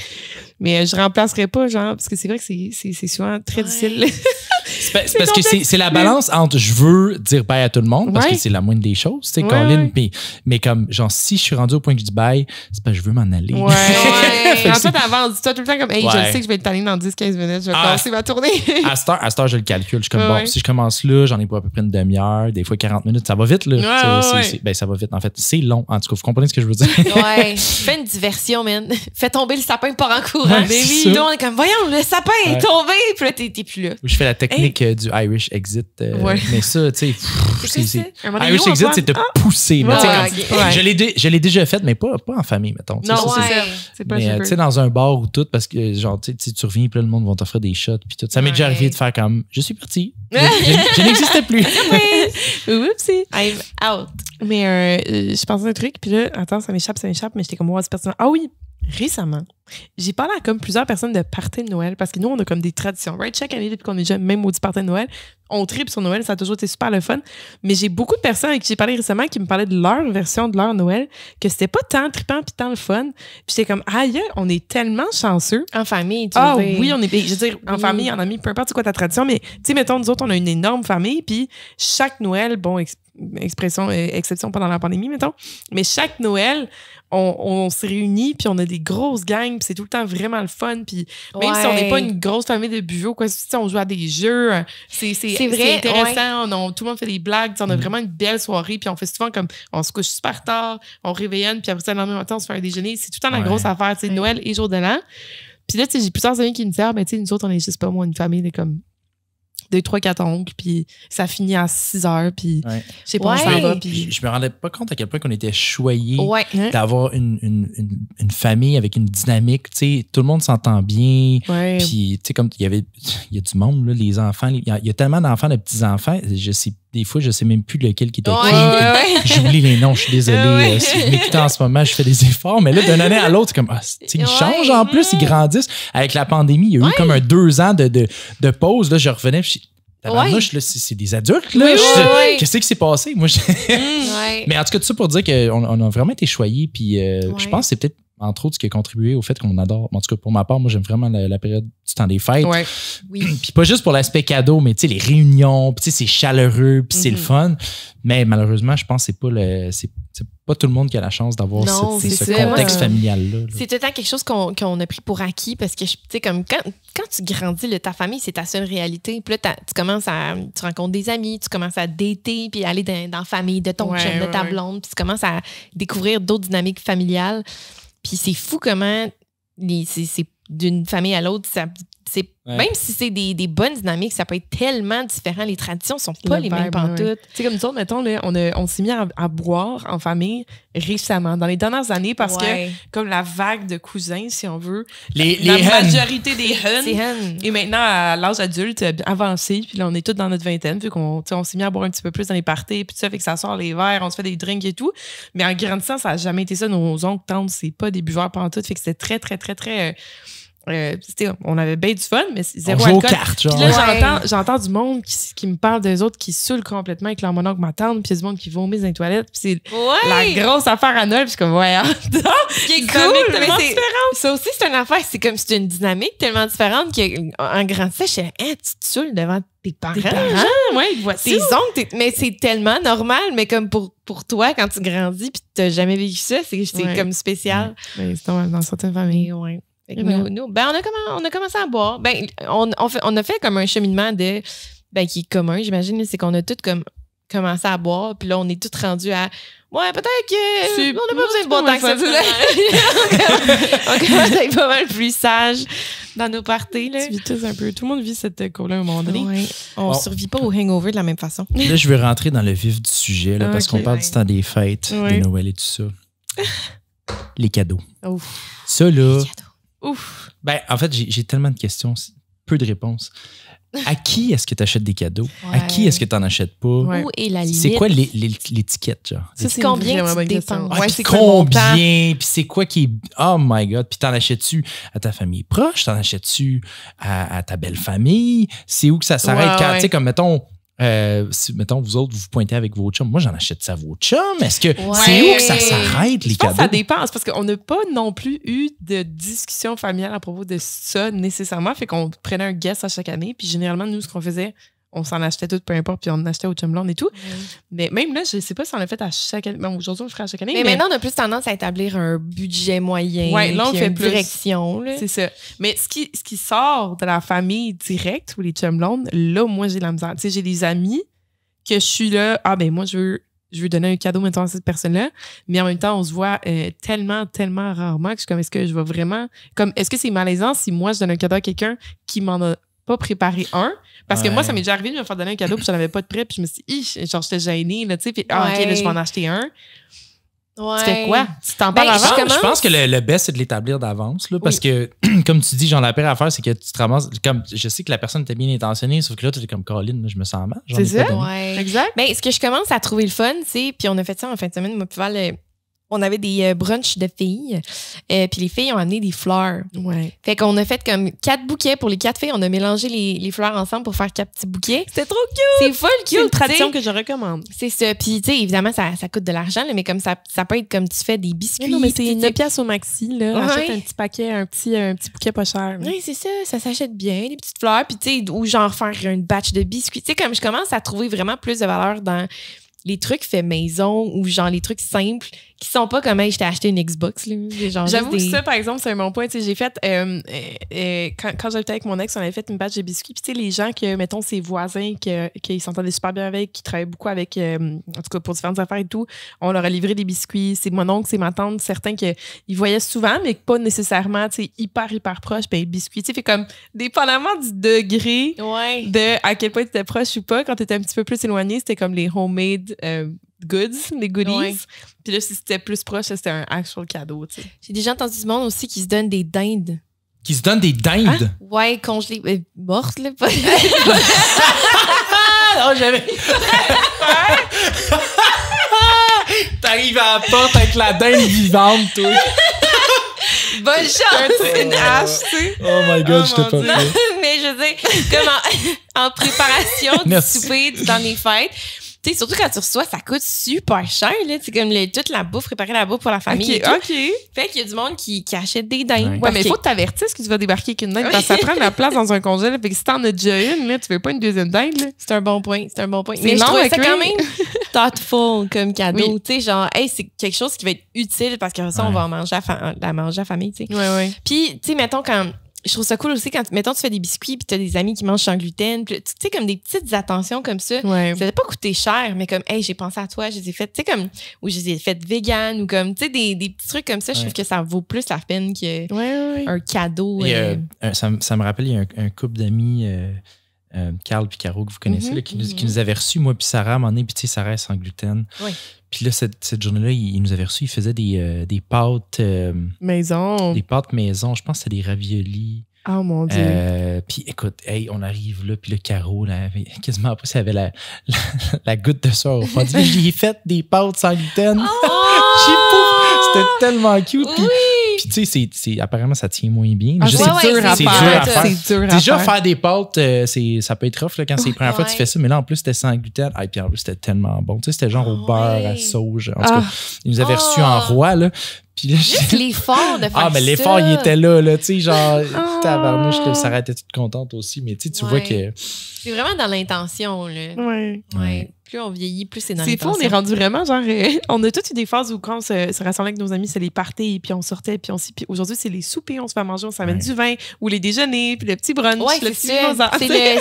Mais je remplacerai pas, genre, parce que c'est vrai que c'est souvent très difficile. C'est parce que c'est la balance entre je veux dire bye à tout le monde, parce que c'est la moindre des choses, tu sais, Colin. Mais comme, genre, si je suis rendu au point que je dis bye, c'est parce que je veux m'en aller. Ouais. En fait, avant, dis-toi tout le temps comme, hey, je sais que je vais être allé dans 10-15 minutes, je vais commencer ma tournée. À cette heure, je le calcule. Je suis comme, bon, si je commence là, j'en ai pour à peu près une demi-heure, des fois 40 minutes, ça va vite, là. Ben, ça va vite. En fait, c'est long. En tout cas, vous comprenez ce que je veux dire? Ouais. Fais une diversion, man. Fais tomber le sapin par en courant. Ouais, c'est ça. On est comme, voyons, le sapin est tombé. Puis là, t'es plus là. Je fais la technique du Irish Exit. Mais ça, tu sais, Irish Exit, c'est te pousser. Mais, je l'ai déjà fait, mais pas en famille, mettons. Non, c'est pas mais tu sais, dans un bar ou tout, parce que genre, tu reviens, puis là, le monde va t'offrir des shots, puis tout. Ça m'est déjà arrivé de faire comme, je suis parti. Je n'existais plus. Oupsie. I'm out. Mais je pensais à un truc, puis là, attends, ça m'échappe, mais j'étais comme, c'est pertinent. Ah oui, récemment, j'ai parlé à comme plusieurs personnes de party de Noël, parce que nous, on a comme des traditions, right? Chaque année, depuis qu'on est jeune, même maudit party de Noël, on tripe sur Noël, ça a toujours été super le fun. Mais j'ai beaucoup de personnes avec qui j'ai parlé récemment qui me parlaient de leur version de leur Noël, que c'était pas tant trippant puis tant le fun. Puis j'étais comme, aïe, on est tellement chanceux. En famille, tu veux dire. Oui, on est, je veux dire, en famille, en amis, peu importe c'est quoi ta tradition, mais tu sais, mettons, nous autres, on a une énorme famille, puis chaque Noël, bon, exception pendant la pandémie, mettons, mais chaque Noël, on se réunit, puis on a des grosses gangs, puis c'est tout le temps vraiment le fun, puis même si on n'est pas une grosse famille de buveaux, quoi, on joue à des jeux, c'est vrai, intéressant, tout le monde fait des blagues, on a vraiment une belle soirée, puis on fait souvent comme, on se couche super tard, on réveillonne, puis après ça, le lendemain matin, on se fait un déjeuner, c'est tout le temps la grosse affaire, tu sais, Noël et jour de l'an. Puis là, tu sais, j'ai plusieurs amis qui me disent, tu sais, nous autres, on est juste pas moi, une famille de comme 2, 3, 4 oncles, puis ça finit à 6 heures, puis je sais pas où ça va. Puis je me rendais pas compte à quel point qu'on était choyés d'avoir une famille avec une dynamique, tu sais, tout le monde s'entend bien, puis tu sais, comme il y a du monde, là, les enfants, il y a tellement d'enfants, de petits-enfants, des fois, je sais même plus lequel qui était qui. J'oublie les noms, je suis désolée. Si vous m'écoutez en ce moment, je fais des efforts, mais là, d'une année à l'autre, c'est comme, ils changent en plus, ils grandissent. Avec la pandémie, il y a eu comme 2 ans de pause, là, je revenais, c'est des adultes, là. Qu'est-ce qui s'est passé? Moi, mais en tout cas, tout ça pour dire qu'on a vraiment été choyés, puis je pense que c'est peut-être, entre autres, ce qui a contribué au fait qu'on adore. En tout cas, pour ma part, moi, j'aime vraiment la période du temps des fêtes. Puis pas juste pour l'aspect cadeau, mais tu sais, les réunions, puis c'est chaleureux, puis c'est le fun. Mais malheureusement, je pense que c'est pas tout le monde qui a la chance d'avoir ce contexte familial-là. C'est tout le temps quelque chose qu'on a pris pour acquis parce que, tu sais, comme quand tu grandis, là, ta famille, c'est ta seule réalité. Puis là, tu rencontres des amis, tu commences à dater, puis aller dans la famille de ton chum, de ta blonde, puis tu commences à découvrir d'autres dynamiques familiales. Puis c'est fou comment c'est d'une famille à l'autre, Même si c'est des bonnes dynamiques, ça peut être tellement différent. Les traditions sont pas les mêmes pantoutes. Tu sais, comme nous autres, mettons, là, on s'est mis à boire en famille récemment, dans les dernières années, parce que, comme la vague de cousins, si on veut, la majorité des huns, et maintenant, à l'âge adulte, avancé, puis là, on est tous dans notre vingtaine, vu qu'on s'est mis à boire un petit peu plus dans les parties, puis ça fait que ça sort les verres, on se fait des drinks et tout. Mais en grandissant, ça n'a jamais été ça. Nos oncles, tantes, c'est pas des buveurs pantoutes, fait que c'était très, très, très, très... on avait bien du fun, mais zéro on joue alcool. aux cartes, genre. Puis là, j'entends du monde qui me parle d'eux autres qui saoulent complètement avec leur mononcle, ma tante, puis il y a du monde qui vomit dans les toilettes. Puis c'est la grosse affaire à Noël. Puis je suis comme, Ce qui est cool, mais ça aussi, c'est une affaire. C'est une dynamique tellement différente qu'en grandissant, je suis tu te saoules devant tes parents. Ouais, ils voient ça. Tes oncles, mais c'est tellement normal, mais comme pour toi, quand tu grandis puis tu n'as jamais vécu ça, c'est comme spécial. Mais c'est dans certaines familles, ouais. Nous, on a commencé à boire. On a fait comme un cheminement qui est commun, j'imagine. C'est qu'on a tous comme commencé à boire. Puis là, on est tous rendus à... Ouais, peut-être que... On n'a pas besoin de boire tant que ça. On commence à être pas mal plus sage dans nos parties. Là. Tu vis tous un peu. Tout le monde vit cette cour-là à un moment donné. Ouais. On survit pas au hangover de la même façon. Là, je veux rentrer dans le vif du sujet, là, parce qu'on parle du temps des fêtes, de Noël et tout ça. Les cadeaux. Ouf. Ça, là... Ouf. Ben, en fait, j'ai tellement de questions, peu de réponses. À qui est-ce que tu achètes des cadeaux? À qui est-ce que tu n'en achètes pas? Où est la limite? C'est quoi l'étiquette, genre? Ça, c'est combien que tu dépenses? C'est combien? Puis c'est quoi qui est... Oh my God! Puis t'en achètes-tu à ta famille proche? T'en achètes-tu à ta belle famille? C'est où que ça s'arrête? Tu sais, comme, mettons... si, mettons, vous autres, vous pointez avec vos chums. Moi, j'en achète ça à vos chums. Est-ce que c'est où que ça s'arrête, les cadeaux? Je pense que ça dépend. C'est parce qu'on n'a pas non plus eu de discussion familiale à propos de ça nécessairement. Fait qu'on prenait un guest à chaque année. Puis généralement, nous, ce qu'on faisait, on s'en achetait tout, peu importe, puis on en achetait au chum blonde et tout. Mais même là, je sais pas si on l'a fait à chaque année. Bon, aujourd'hui, on le ferait à chaque année. Mais maintenant, on a plus tendance à établir un budget moyen. Ouais, là, on fait plus. Direction. C'est ça. Mais ce qui sort de la famille directe ou les chum blondes, là, moi, j'ai de la misère. Tu sais, j'ai des amis que je suis là, moi, je veux donner un cadeau maintenant à cette personne-là, mais en même temps, on se voit tellement, tellement rarement que je suis comme, est-ce que je vais vraiment... Comme, est-ce que c'est malaisant si moi, je donne un cadeau à quelqu'un qui m'en a pas préparé un? Parce que moi, ça m'est déjà arrivé de me faire donner un cadeau puis je n'en avais pas de prêt puis je me suis dit, genre, j'étais gênée, là, tu sais, puis OK, là, je vais en acheter un. Ouais. Tu fais quoi? Tu t'en parles avant? Je pense que le best, c'est de l'établir d'avance. Là, parce que, comme tu dis, genre, la pire affaire, c'est que tu te ramasses. Comme, je sais que la personne était bien intentionnée, sauf que là, tu es comme Caroline, je me sens mal. C'est ça? Ouais. Exact. Mais ce que je commence à trouver le fun, c'est, puis on a fait ça en fin de semaine, moi, puis Val, on avait des brunchs de filles, puis les filles ont amené des fleurs. Ouais. Fait qu'on a fait comme 4 bouquets pour les 4 filles. On a mélangé les fleurs ensemble pour faire 4 petits bouquets. C'était trop cute! C'est full cute! C'est une tradition que je recommande. C'est ça. Puis, tu sais, évidemment, ça coûte de l'argent, là, mais comme ça peut être comme tu fais des biscuits. Non, mais c'est 9 piastres au maxi, là. Ouais. Achète un petit paquet, un petit bouquet pas cher. Oui, c'est ça. Ça s'achète bien, des petites fleurs. Puis, tu sais, ou genre faire une batch de biscuits. Tu sais, comme je commence à trouver vraiment plus de valeur dans les trucs faits maison ou genre les trucs simples qui sont pas comme, hey, je t'ai acheté une Xbox. J'avoue que ça, par exemple, c'est un bon point. J'ai fait, quand j'habitais avec mon ex, on avait fait une batch de biscuits. Puis, tu sais, les gens que, mettons, ses voisins, qui s'entendaient super bien avec, qui travaillaient beaucoup avec, en tout cas, pour différentes affaires et tout, on leur a livré des biscuits. C'est mon oncle, c'est ma tante, certains qu'ils voyaient souvent, mais pas nécessairement, tu sais, hyper proches. Ben, biscuits, tu sais, fait comme, dépendamment du degré de à quel point tu étais proche ou pas, quand tu étais un petit peu plus éloigné, c'était comme les homemade goods, les goodies. Ouais. Puis là, si c'était plus proche, c'était un actual cadeau, tu sais. J'ai déjà entendu du monde aussi qui se donne des dindes. Qui se donnent des dindes? Hein? Ouais, congelées. Mortes, là. Pas... non, j'avais... T'arrives à la porte avec la dinde vivante, toi. Bonne chance! Une hache, tu sais. Oh my God, je t'ai pas fait. Mais je veux dire, comme en préparation du souper dans les fêtes, tu sais, surtout quand tu reçois, ça coûte super cher, là. C'est comme toute la bouffe, préparer la bouffe pour la famille. OK. Fait qu'il y a du monde qui achète des dindes. Ouais, mais il faut que t'avertisses que tu vas débarquer avec une dinde parce que ça prend de la place dans un congé. Fait que si t'en as déjà une, là, tu veux pas une deuxième dinde, là. C'est un bon point. Mais je trouvais ça quand même thoughtful comme cadeau. Oui. Tu sais, genre, hey, c'est quelque chose qui va être utile parce que ça, on va en manger la manger à famille, tu sais. Ouais. Puis, tu sais, mettons, quand je trouve ça cool aussi quand, mettons, tu fais des biscuits puis t'as des amis qui mangent sans gluten. Tu sais, comme des petites attentions comme ça. Ouais. Ça n'a pas coûté cher, mais comme, hey, j'ai pensé à toi, je les ai faites, tu sais, comme, ou je les ai faites vegan ou comme, tu sais, des petits trucs comme ça. Je trouve que ça vaut plus la peine qu'un cadeau. Ça me rappelle, il y a un couple d'amis, Carl et Caro, que vous connaissez, là, qui nous avaient reçus, moi puis Sarah, à un moment donné, puis tu sais, Sarah est sans gluten. Oui. Puis là, cette journée-là, ils nous avaient reçus, ils faisaient des pâtes. Maison. Des pâtes maison, je pense que c'était des raviolis. Oh mon Dieu. Puis écoute, hey, on arrive là, puis le Caro, là, quasiment après, ça avait la goutte de sueur au fond. Il dit, j'ai fait des pâtes sans gluten. C'était tellement cute. Puis tu sais, apparemment, ça tient moins bien. C'est dur à faire. C'est dur à Déjà, faire des pâtes, ça peut être rough là, quand c'est la première fois que tu fais ça. Mais là, en plus, c'était sans gluten. Et puis en plus, c'était tellement bon. Tu sais, c'était genre au beurre, à sauge. En tout cas, ils nous avaient reçus en roi, là. Puis là, juste l'effort de faire ça. Mais l'effort, il était là, tu sais, genre, tabarnouche, Sarah était toute contente aussi. Mais tu sais, tu vois que... C'est vraiment dans l'intention, là. Ouais. Plus on vieillit, plus c'est dans l'intention. C'est fou, on est rendu vraiment genre... on a toutes eu des phases où quand on se rassemblait avec nos amis, c'est les parties, puis on sortait, puis puis aujourd'hui, c'est les soupers, on se fait manger, on s'amène du vin, ou les déjeuners, puis le petit brunch, le petit mimosa.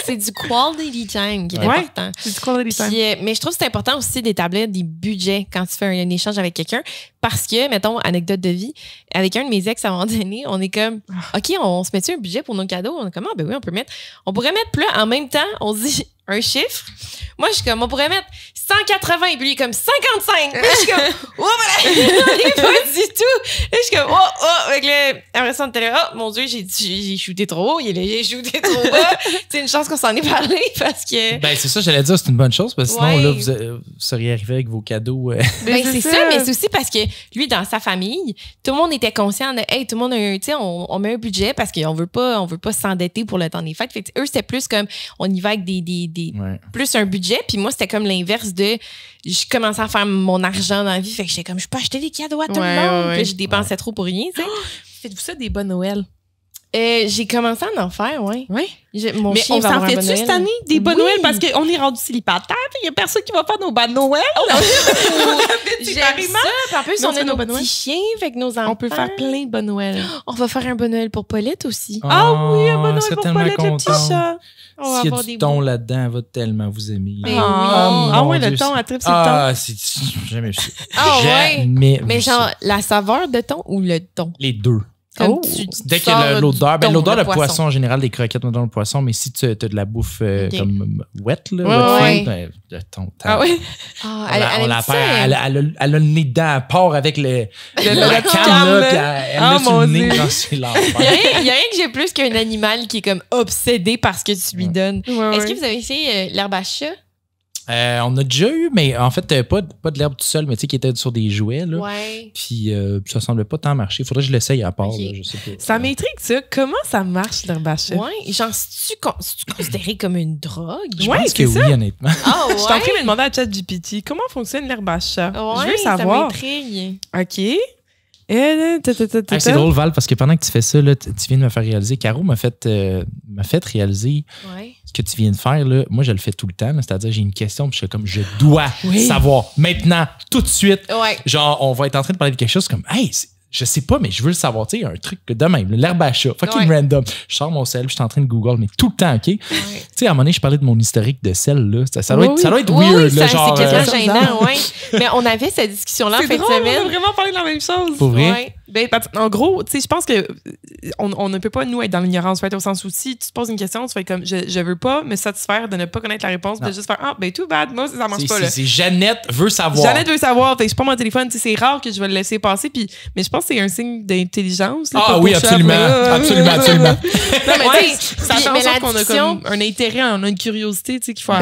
C'est du quality time qui est important. C'est du quality time. Mais je trouve que c'est important aussi d'établir des budgets quand tu fais un échange avec quelqu'un, parce que, mettons, anecdote de vie, avec un de mes ex, à un moment donné, on est comme, OK, on se met-tu un budget pour nos cadeaux? On est comme, ben oui, on pourrait mettre, puis là, en même temps, on se dit un chiffre. Moi, je suis comme, on pourrait mettre 180, puis lui, il est comme 55. Puis je suis comme, oh, voilà, il est pas du tout. Et je suis comme, avec le. Après ça, on était là, oh, mon Dieu, j'ai shooté trop haut, j'ai shooté trop bas. C'est une chance qu'on s'en est parlé parce que. Ben, c'est ça, j'allais dire, c'est une bonne chose, parce que sinon, là, vous seriez arrivé avec vos cadeaux. Ben, c'est ça, mais c'est aussi parce que lui, dans sa famille, tout le monde était conscient de, hey, tout le monde a tu sais, on met un budget parce qu'on veut pas s'endetter pour le temps des fêtes. Fait que, eux, c'était plus comme, on y va avec plus un budget, puis moi, c'était comme l'inverse de, je commençais à faire mon argent dans la vie, fait que j'étais comme, je peux acheter des cadeaux à tout le monde, puis je dépensais trop pour rien, tu sais. Faites-vous ça des bonnes Noël? J'ai commencé à en faire, oui. Oui. Mon mais chien on va s'en avoir un bon fait-tu cette Noël. année des bonnes Noël? Parce qu'on est rendu célibataire, puis il n'y a personne qui va faire nos bonnes Noël. J'aime ça. Puis en plus, on a nos petits chiens, fait que nos enfants. On peut faire plein de bonnes Noël. On va faire un bon Noël pour Paulette aussi. Ah oui, un bon Noël pour Paulette, le petit chat. S'il y a du thon là-dedans, elle va tellement vous aimer. Le thon, elle tripe sur le thon. Ah, c'est jamais su. Jamais. Mais genre, la saveur de thon ou le thon? Les deux. Dès qu'il y a l'odeur, l'odeur de poisson en général, des croquettes dans le poisson, mais si tu as de la bouffe comme wet, le thon. Elle a le nez dedans, elle part avec la canne, là, puis elle met sur le nez. C'est l'enfer. Il n'y a rien que j'ai plus qu'un animal qui est comme obsédé par ce que tu lui donnes. Est-ce que vous avez essayé l'herbe à chat? On a déjà eu, mais en fait, pas de l'herbe tout seul, mais tu sais, qui était sur des jouets. Là. Puis ça semblait pas tant marcher. Faudrait que je l'essaye à part. Là, je sais pas. Ça m'intrigue, ça. Comment ça marche, l'herbe à chat? Oui, genre, c'est-tu considéré comme une drogue? Je pense que oui, honnêtement. Ah, je suis en train de me demander à ChatGPT comment fonctionne l'herbe à chat. Je veux savoir. Ça m'intrigue. OK. C'est drôle, Val, parce que pendant que tu fais ça, là, tu viens de me faire réaliser. Caro m'a fait réaliser ce que tu viens de faire. Là. Moi, je le fais tout le temps. C'est-à-dire, j'ai une question, puis je suis comme, je dois savoir maintenant, tout de suite. Genre, on va être en train de parler de quelque chose comme, hey, je sais pas, mais je veux le savoir. Tu sais, un truc de même, l'herbe à chat, fucking random. Je sors mon sel, je suis en train de Google, mais tout le temps, OK? Tu sais, à un moment donné, je parlais de mon historique de sel, là. Ça doit être weird, là, genre. C'est quasiment gênant, oui. Mais on avait cette discussion-là en fin de semaine. On a vraiment parlé de la même chose. Pour vrai? Ben, en gros, tu sais, je pense que on ne peut pas, nous, être dans l'ignorance, au sens où si tu te poses une question, tu fais comme, je veux pas me satisfaire de ne pas connaître la réponse, de juste faire, ben, too bad, moi, ça marche pas, là. C'est Jeannette veut savoir. Jeannette veut savoir, fait que je prends mon téléphone, tu sais, c'est rare que je vais le laisser passer, puis, mais je pense que c'est un signe d'intelligence. Ah oui, absolument. Absolument. Non, mais ça change qu'on a comme un intérêt, on a une curiosité, tu sais, qu'il faut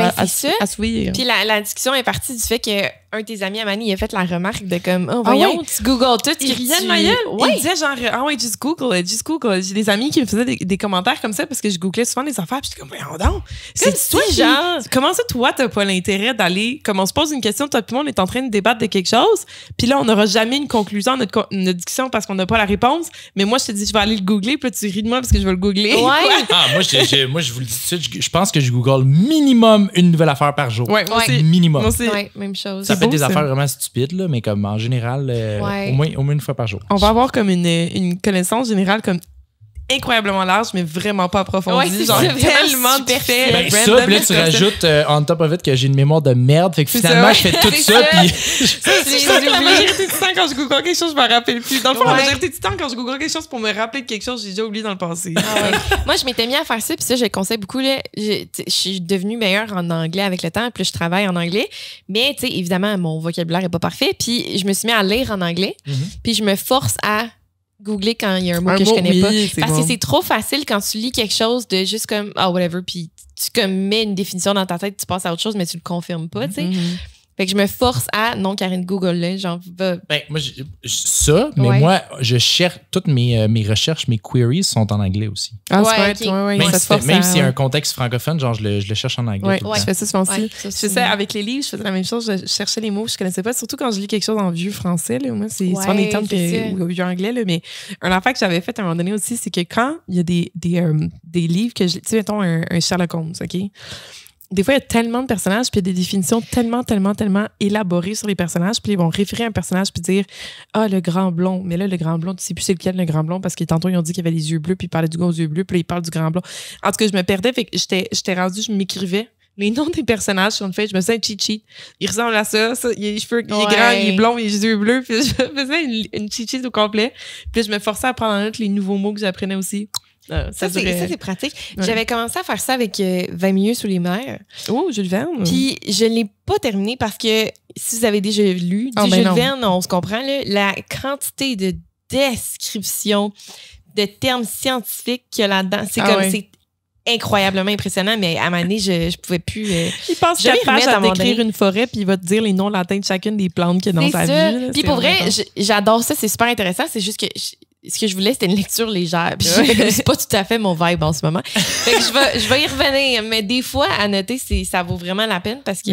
assouvir. Puis la discussion est partie du fait que un de tes amis à Mani, il a fait la remarque de comme, voyons, tu googles tout. Il riait de ma gueule. Il disait genre, just Google. J'ai des amis qui me faisaient des commentaires comme ça parce que je googlais souvent des affaires. Puis j'étais comme, voyons donc. C'est toi, genre. Comment ça, toi, t'as pas l'intérêt d'aller, comme on se pose une question, toi, puis moi, on est en train de débattre de quelque chose. Puis là, on n'aura jamais une conclusion à notre discussion parce qu'on n'a pas la réponse. Mais moi, je te dis, je vais aller le googler. Puis là, tu ris de moi parce que je vais le googler. Moi, je vous le dis tout de suite, je pense que je google minimum une nouvelle affaire par jour. Ouais, minimum. Ouais, même chose. Ça fait des affaires vraiment stupides, là, mais comme en général, au moins une fois par jour. On va avoir comme une connaissance générale comme incroyablement large, mais vraiment pas approfondi. Ouais, c'est genre, ça, tellement de super faits. Ben, ça, random puis là, tu discussion. rajoutes on top of it que j'ai une mémoire de merde. Fait que C'est finalement, ça, je fais tout c'est ça, ça. puis C'est ça que la majorité du temps, quand je google quelque chose, je me rappelle plus. Dans le fond, la Ouais. majorité du temps, quand je google quelque chose pour me rappeler de quelque chose, j'ai déjà oublié dans le passé. Ah ouais. Moi, je m'étais mis à faire ça, puis ça, je le conseille beaucoup. Là. Je suis devenue meilleure en anglais avec le temps, puis je travaille en anglais. Mais, tu sais, évidemment, mon vocabulaire n'est pas parfait. Puis, je me suis mis à lire en anglais, puis je me force à googler quand il y a un mot que je connais pas. Parce que c'est trop facile quand tu lis quelque chose de juste comme, whatever, puis tu comme mets une définition dans ta tête, tu passes à autre chose, mais tu le confirmes pas, tu sais. Fait que je me force à, non, Karine, Google-le, genre, va. Ben, moi, ça, mais Ouais. moi, je cherche, toutes mes recherches, mes queries sont en anglais aussi. Ah, Ouais, c'est vrai, ok. ouais, Même ça te si, force même à- s'il y a un contexte francophone, genre, je le cherche en anglais. Ouais, tout le je temps. fais ça souvent aussi. Ouais, Je fais ça avec les livres, je faisais la même chose. Je cherchais les mots que je connaissais pas, surtout quand je lis quelque chose en vieux français. Là. Moi, c'est souvent des termes c'est ça. ou vieux anglais. Là, mais un affaire que j'avais fait à un moment donné aussi, c'est que quand il y a des livres que je. Tu sais, mettons un Sherlock Holmes, OK? Des fois, il y a tellement de personnages, puis il y a des définitions tellement élaborées sur les personnages, puis ils vont référer à un personnage, puis dire « Ah, le grand blond. » Mais là, le grand blond, tu sais plus c'est lequel, le grand blond, parce que tantôt, ils ont dit qu'il avait les yeux bleus, puis ils parlaient du gars aux yeux bleus, puis là, ils parlent du grand blond. En tout cas, je me perdais, fait que j'étais rendue, je m'écrivais les noms des personnages sur une feuille, je me faisais un cheat sheet. Il ressemble à ça, il a les cheveux, il est grand, il est blond, il a les yeux bleus, puis je faisais une cheat sheet au complet. Puis je me forçais à prendre en note les nouveaux mots que j'apprenais aussi. Ça, c'est pratique. Ouais. J'avais commencé à faire ça avec 20 milieux sous les mers. Oh, Jules Verne. Puis je ne l'ai pas terminé parce que si vous avez déjà lu du Jules Verne, on se comprend, là, la quantité de descriptions, de termes scientifiques qu'il y a là-dedans, c'est incroyablement impressionnant, mais à un moment donné, je pouvais plus. Il passe 4 pages à décrire une forêt, puis il va te dire les noms latins de chacune des plantes qu'il y a dans sa vie. Là, puis pour vrai, j'adore ça, c'est super intéressant. C'est juste que ce que je voulais, c'était une lecture légère. Puis c'est pas tout à fait mon vibe en ce moment. Fait que je vais y revenir, mais des fois, à noter, ça vaut vraiment la peine parce que.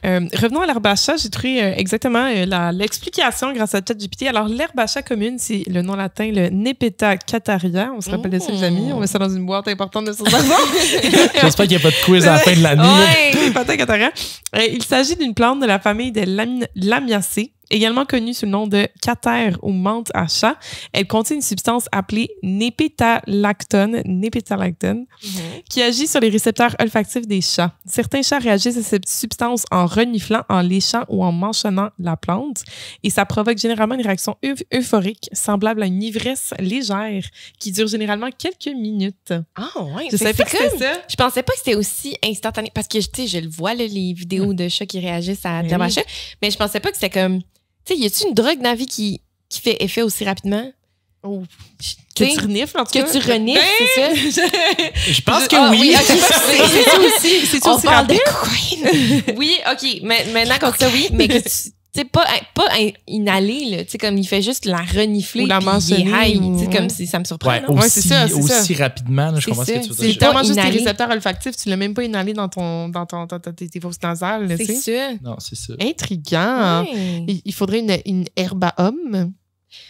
Revenons à l'herbe à chat, j'ai trouvé exactement l'explication grâce à ChatGPT. Alors, l'herbe à chat commune, c'est le nom latin, le Nepeta cataria. On se rappelle de ça, les amis. On met ça dans une boîte importante de son savoir. J'espère qu'il n'y a pas de quiz à la fin de l'année. Ouais, Nepeta cataria. Il s'agit d'une plante de la famille des Lamiacées, également connue sous le nom de cater ou menthe à chat. Elle contient une substance appelée népétalactone, qui agit sur les récepteurs olfactifs des chats. Certains chats réagissent à cette substance en reniflant, en léchant ou en mâchonnant la plante, et ça provoque généralement une réaction euphorique, semblable à une ivresse légère, qui dure généralement quelques minutes. Ah ouais, Je savais pas que c'était ça. Je pensais pas que c'était aussi instantané, parce que, tu sais, je le vois, là, les vidéos de chats qui réagissent à de la machin, mais je pensais pas que c'était comme... Tu sais, y a-tu une drogue dans la vie qui fait effet aussi rapidement? Oh. Que tu renifles, en tout cas. Que tu renifles, c'est ça? Je pense que oui. C'est On aussi parle de rapide. cocaïne. Oui, OK. Maintenant, comme ça, oui, mais que tu sais, pas inhaler, là. Tu sais, comme il fait juste la renifler. Ou la mentionner. Tu sais, comme si ça me surprend. Ouais, non? Ouais, aussi, c'est ça. aussi rapidement, là, je C'est comprends ce ça. que tu veux C'est dire. tellement juste tes inhaler. récepteurs olfactifs, tu l'as même pas inhalé dans tes fosses nasales. C'est tu sais. ça. Non, c'est ça. Intriguant. Ouais. Il faudrait une herbe à homme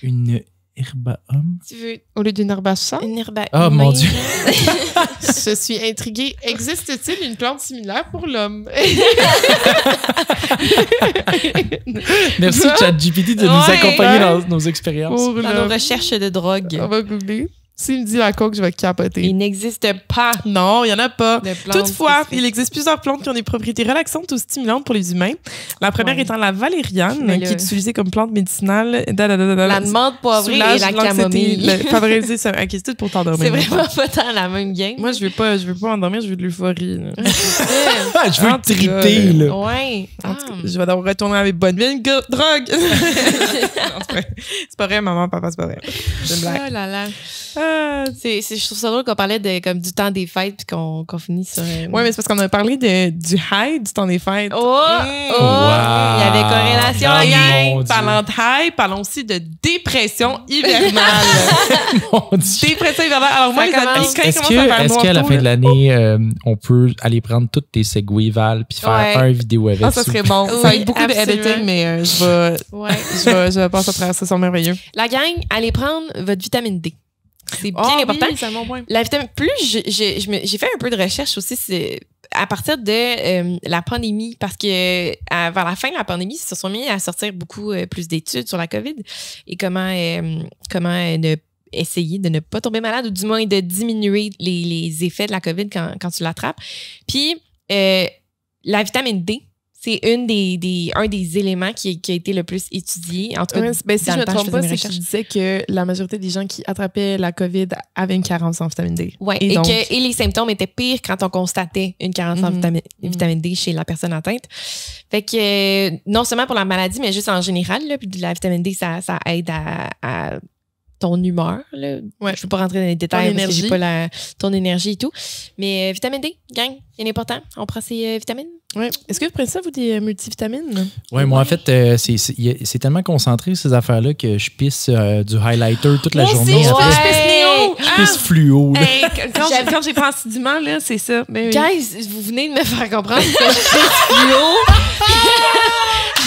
Une herbaum? Tu veux au lieu d'une herbe à chat. une herbe à Oh, mon Dieu. Je suis intriguée. Existe-t-il une plante similaire pour l'homme? Merci, ChatGPT, de nous Ouais. accompagner dans nos expériences. Pour Dans nos l'homme. recherches de drogue. On va googler. S'il me dit la coke, je vais capoter. Il n'existe pas Non, il n'y en a pas. de plantes. Toutefois, spécifiques. il existe plusieurs plantes qui ont des propriétés relaxantes ou stimulantes pour les humains. La première Ouais. étant la valériane, Mais qui là- est utilisée comme plante médicinale. La menthe poivrée et Soulage la l'anxiété, camomille. favoriser ça. Ok, c'est tout pour t'endormir. C'est vraiment pas tant la même game. Moi, je veux pas m'endormir, je veux de l'euphorie. là. Ah, je veux En tout cas, triper, là. Ouais. En tout cas, je vais d'abord retourner à mes bonnes vieilles drogues. Non, c'est pas vrai, maman, papa, c'est pas vrai. C'est une blague. Oh là là. Ah, Je trouve ça drôle qu'on parlait de, comme, du temps des fêtes puis qu'on finit sur... ouais, mais c'est parce qu'on a parlé du high du temps des fêtes. Oh! Wow. Il y avait corrélation, Ah, la gang. mon Dieu. Parlant de high, parlons aussi de dépression hivernale. Mon Dieu. Dépression hivernale. Alors, moi, Ça les amis, commence. quand il Est-ce commence à faire noir qu'à la tôt, fin de là, l'année, on peut aller prendre toutes tes segways Val puis faire Ouais. un vidéo avec ah, ça serait bon. Oui, ça va être beaucoup absolument. d'editing, mais Ouais. je vais passer à travers ça, c'est merveilleux. La gang, allez prendre votre vitamine D. C'est bien important. Oui, c'est un bon point. La vitamine, plus j'ai fait un peu de recherche aussi, c'est à partir de la pandémie, parce que vers la fin de la pandémie, ils se sont mis à sortir beaucoup plus d'études sur la COVID et comment essayer de ne pas tomber malade ou du moins de diminuer les effets de la COVID quand tu l'attrapes. Puis, la vitamine D, c'est un des éléments qui a été le plus étudié. En tout cas, si je ne me trompe pas, c'est que je disais que la majorité des gens qui attrapaient la COVID avaient une carence en vitamine D. Oui, et les symptômes étaient pires quand on constatait une carence en vitamine D chez la personne atteinte. Fait que non seulement pour la maladie, mais juste en général, là, puis la vitamine D, ça aide à ton humeur. Là. Ouais. Je ne peux pas rentrer dans les détails parce que j'ai pas ton énergie et tout. Mais vitamine D, gang, bien important. On prend ces vitamines. Ouais. Est-ce que vous prenez ça, vous, des multivitamines? Oui, moi, en fait, c'est tellement concentré, ces affaires-là, que je pisse du highlighter toute la journée. Je pisse néo. Je pisse fluo. Hey, quand j'ai pas assidûment, là, c'est ça. Ben, guys, vous venez de me faire comprendre que je pisse fluo.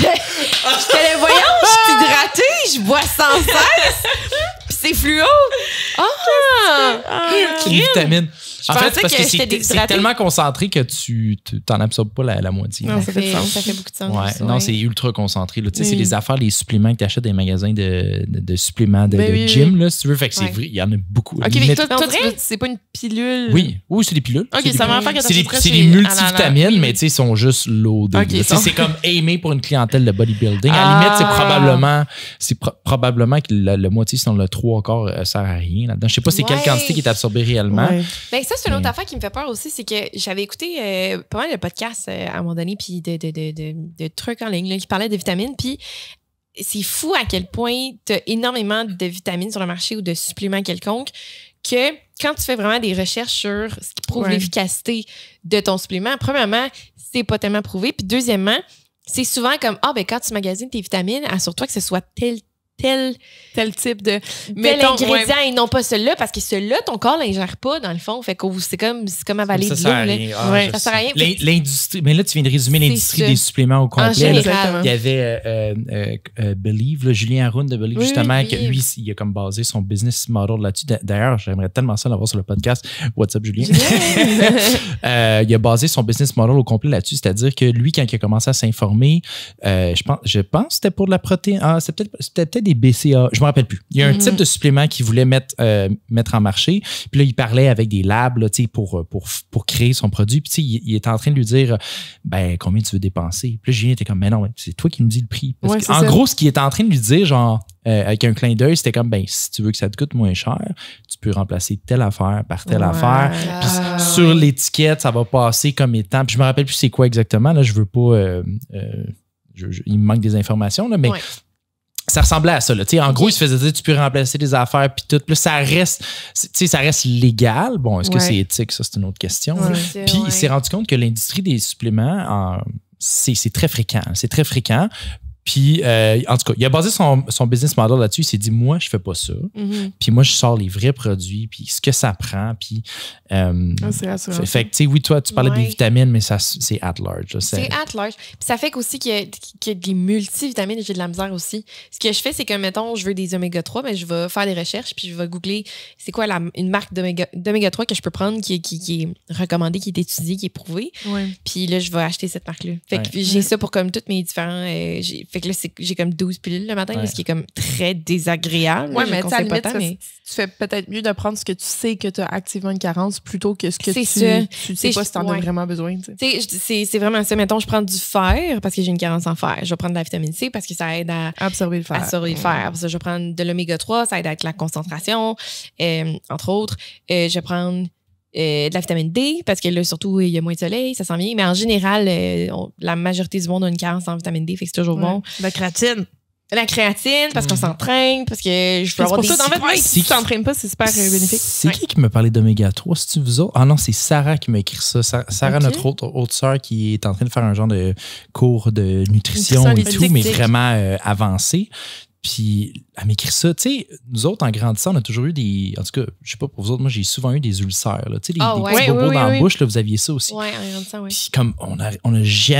Je voyons, je suis hydratée, je bois sans cesse. Puis c'est fluo. C'est une vitamine. En fait, c'est parce que c'est tellement tellement concentré que tu t'en absorbes pas la moitié. Non, ça fait beaucoup de sens. Ouais. Non, c'est ultra concentré. Tu sais, c'est les affaires, les suppléments que tu achètes dans les magasins de suppléments de gym, là, si tu veux. Fait que c'est vrai, il y en a beaucoup. OK, mais toi c'est pas une pilule? Oui, c'est des pilules. OK, ça m'a fait que c'est des multivitamines, mais tu sais, ils sont juste loadés. C'est comme aimé pour une clientèle de bodybuilding. À la limite, c'est probablement que la moitié, sinon le 3/4, sert à rien là-dedans. Je sais pas c'est quelle quantité qui est absorbée réellement. Ben, ça, c'est une autre affaire qui me fait peur aussi, c'est que j'avais écouté pas mal de podcasts à un moment donné, puis de trucs en ligne là, qui parlaient de vitamines, puis c'est fou à quel point tu as énormément de vitamines sur le marché ou de suppléments quelconques que quand tu fais vraiment des recherches sur ce qui prouve l'efficacité de ton supplément, premièrement, c'est pas tellement prouvé, puis deuxièmement, c'est souvent comme, quand tu magasines tes vitamines, assure-toi que ce soit tel type de ingrédient et non pas celui-là, parce que celui-là, ton corps l'ingère pas dans le fond. Fait que c'est comme avaler de l'eau. Ça sert à rien. L'industrie, mais là, tu viens de résumer l'industrie des suppléments au complet. Il y avait Believe, Julien Haroun de Believe, justement, que lui, il a comme basé son business model là-dessus. D'ailleurs, j'aimerais tellement ça l'avoir sur le podcast. What's up, Julien? Il a basé son business model au complet là-dessus, c'est-à-dire que lui, quand il a commencé à s'informer, je pense que c'était pour de la protéine. C'était peut-être des BCA, je me rappelle plus. Il y a un type de supplément qu'il voulait mettre en marché. Puis là, il parlait avec des labs là, pour créer son produit. Puis il était en train de lui dire combien tu veux dépenser. Puis là, Julien était comme, mais non, c'est toi qui nous dis le prix. En gros, ce qu'il était en train de lui dire, genre, avec un clin d'œil, c'était comme, si tu veux que ça te coûte moins cher, tu peux remplacer telle affaire par telle affaire. Puis sur l'étiquette, ça va passer comme étant. Puis je me rappelle plus c'est quoi exactement. Là, je veux pas. Il me manque des informations, là, mais. Ça ressemblait à ça. Là. En gros, il se faisait dire tu peux remplacer des affaires puis tout. Puis ça reste légal. Bon, est-ce que c'est éthique? Ça, c'est une autre question. Puis il s'est rendu compte que l'industrie des suppléments, c'est très fréquent. C'est très fréquent. Puis, en tout cas, il a basé son business model là-dessus. Il s'est dit, moi, je fais pas ça. Puis moi, je sors les vrais produits, puis ce que ça prend. Puis, c'est rassurant. Fait que, tu sais, oui, toi, tu parlais des vitamines, mais c'est at large. C'est at large. Puis ça fait qu'aussi qu'il y a des multivitamines, j'ai de la misère aussi. Ce que je fais, c'est que, mettons, je veux des oméga 3, mais je vais faire des recherches, puis je vais googler c'est quoi une marque d'oméga 3 que je peux prendre qui est recommandée, qui est étudiée, qui est prouvée. Puis là, je vais acheter cette marque-là. Fait que j'ai ça pour comme tous mes différents. Fait que là, j'ai comme 12 pilules le matin, ce qui est comme très désagréable. Oui, mais à la limite, tu fais peut-être mieux de prendre ce que tu sais que tu as activement une carence plutôt que ce que tu sais pas si tu en as vraiment besoin. C'est vraiment ça. Mettons, je prends du fer parce que j'ai une carence en fer. Je vais prendre de la vitamine C parce que ça aide à absorber le fer. Parce que je vais prendre de l'oméga 3, ça aide avec la concentration, entre autres. Je vais prendre de la vitamine D, parce que là, surtout, il y a moins de soleil, ça sent bien. Mais en général, la majorité du monde a une carence en vitamine D, fait que c'est toujours bon. La créatine. La créatine, parce qu'on s'entraîne, parce que je peux avoir des... En fait, si tu t'entraînes pas, c'est super bénéfique. C'est qui me parlait d'oméga 3? C'est-tu vous autres? Ah non, c'est Sarah qui m'a écrit ça. Sarah, notre autre sœur, qui est en train de faire un genre de cours de nutrition et tout, mais vraiment avancé. Puis, elle m'écrit ça. Tu sais, nous autres, en grandissant, on a toujours eu des... En tout cas, je sais pas pour vous autres, moi, j'ai souvent eu des ulcères. Tu sais, des petits bobos dans la bouche, là, vous aviez ça aussi. Oui, en grandissant, oui. Puis, comme, j'ai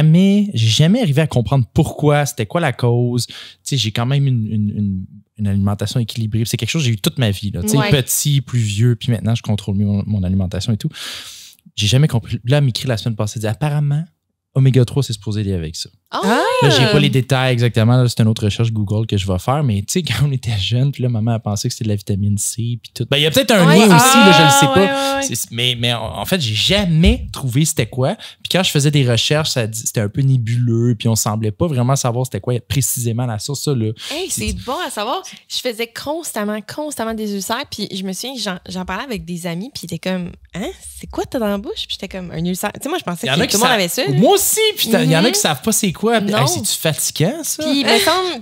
jamais arrivé à comprendre pourquoi, c'était quoi la cause. Tu sais, j'ai quand même une alimentation équilibrée. C'est quelque chose que j'ai eu toute ma vie. Tu sais, petit, plus vieux, puis maintenant, je contrôle mieux mon alimentation et tout. J'ai jamais compris. Là, elle m'écrit la semaine passée, elle dit apparemment, Oméga 3, c'est supposé aller avec ça. Oh, Là, j'ai pas les détails exactement. Là, c'est une autre recherche Google que je vais faire. Mais tu sais, quand on était jeune, puis là, maman a pensé que c'était de la vitamine C. Puis tout. Ben, il y a peut-être un lien aussi, là, je le sais pas. Ouais. Mais en fait, j'ai jamais trouvé c'était quoi. Puis quand je faisais des recherches, c'était un peu nébuleux. Puis on semblait pas vraiment savoir c'était quoi précisément la source. Ça, là. Hey, c'est bon à savoir. Je faisais constamment des ulcères. Puis je me souviens, j'en parlais avec des amis. Puis ils étaient comme, hein, c'est quoi t'as dans la bouche? Puis j'étais comme, un ulcère. Tu sais, moi, je pensais que tout le monde avait ça. Moi aussi. Puis il y en a qui savent pas c'est quoi. Hey, c'est-tu fatigant, ça?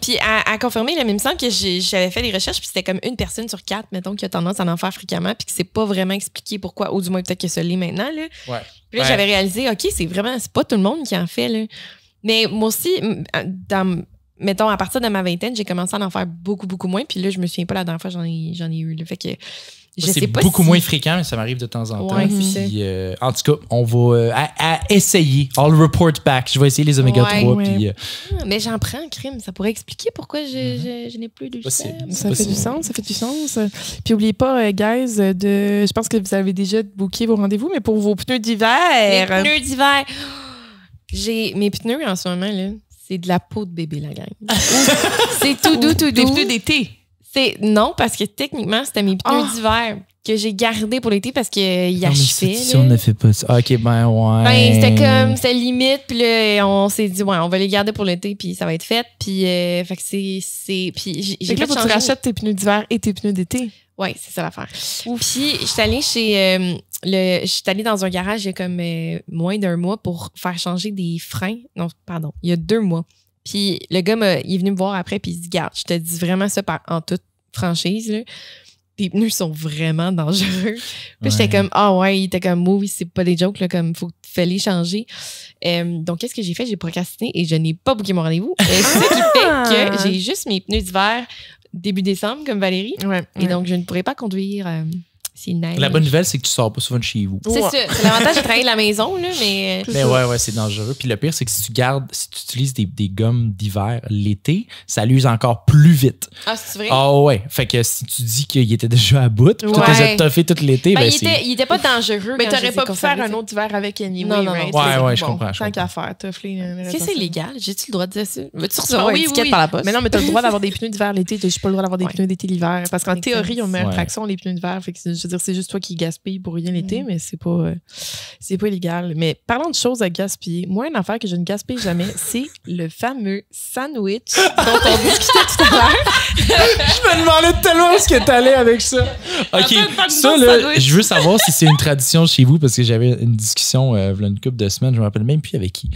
Puis, à confirmer, là, il me semble que j'avais fait des recherches, puis c'était comme 1 personne sur 4, mettons, qui a tendance à en faire fréquemment, puis que c'est pas vraiment expliqué pourquoi, ou du moins peut-être que ça l'est maintenant. Là. Ouais. Puis là, j'avais réalisé, OK, c'est pas tout le monde qui en fait. Là. Mais moi aussi, mettons, à partir de ma vingtaine, j'ai commencé à en faire beaucoup, beaucoup moins, puis là, je me souviens pas la dernière fois j'en ai eu. Là. Fait que. C'est beaucoup moins fréquent, mais ça m'arrive de temps en temps. Ouais, puis, en tout cas, on va à essayer. I'll report back. Je vais essayer les oméga 3. Ouais. Puis, mais j'en prends un crime. Ça pourrait expliquer pourquoi je n'ai plus d'ulcères. Ça fait du sens. Puis, n'oubliez pas, guys, je pense que vous avez déjà booké vos rendez-vous, mais pour vos pneus d'hiver. Les pneus d'hiver. Mes pneus en ce moment, là, c'est de la peau de bébé, la gang. C'est tout doux. Des pneus d'été. Non, parce que techniquement, c'était mes pneus d'hiver que j'ai gardés pour l'été parce qu'ils achevaient. Si on ne fait pas ça. OK, ben ouais. C'était limite, puis là, on s'est dit, on va les garder pour l'été, puis ça va être fait. Puis, fait que c'est. Puis j'ai fait que là, tu rachètes tes pneus d'hiver et tes pneus d'été. Oui, c'est ça l'affaire. Puis, je suis allée je suis allée dans un garage il y a comme moins d'1 mois pour faire changer des freins. Non, pardon, il y a 2 mois. Puis le gars, il est venu me voir après, puis il dit, garde, je te dis vraiment ça en toute franchise, là. Tes pneus sont vraiment dangereux. Puis j'étais comme, il était comme, oui, c'est pas des jokes, là, comme, faut les changer. Donc, qu'est-ce que j'ai fait? J'ai procrastiné et je n'ai pas booké mon rendez-vous. C'est ça qui fait que j'ai juste mes pneus d'hiver début décembre, comme Valérie. Et donc, je ne pourrais pas conduire. La bonne nouvelle, c'est que tu sors pas souvent de chez vous. C'est ça. C'est l'avantage de travailler de la maison, là, mais. Mais ouais, c'est dangereux. Puis le pire, c'est que si tu utilises des gommes d'hiver l'été, ça l'use encore plus vite. Ah, c'est vrai? Ah ouais. Fait que si tu dis qu'il était déjà à bout, puis tu as toffé tout l'été, il était pas dangereux. Mais t'aurais pas pu faire un autre hiver avec anyway, non. Ouais, je comprends. Tant qu'à faire, toffler. Est-ce que c'est légal? J'ai-tu le droit de dire ça? Veux-tu recevoir une étiquette par la poste? Mais non, mais t'as le droit d'avoir des pneus d'hiver l'été, j'ai pas le droit d'avoir des pneus d'été l'hiver. Parce qu'en théorie, on met une fraction les pneus d'hiver. Fait que je veux dire, c'est juste toi qui gaspille pour rien l'été, mais c'est pas illégal. Mais parlons de choses à gaspiller. Moi, une affaire que je ne gaspille jamais, c'est le fameux sandwich dont on discutait tout à l'heure. Je me demandais tellement où est-ce que t'allais avec ça. OK, ça, là, je veux savoir si c'est une tradition chez vous, parce que j'avais une discussion il y a une couple de semaines, je me rappelle même plus avec qui.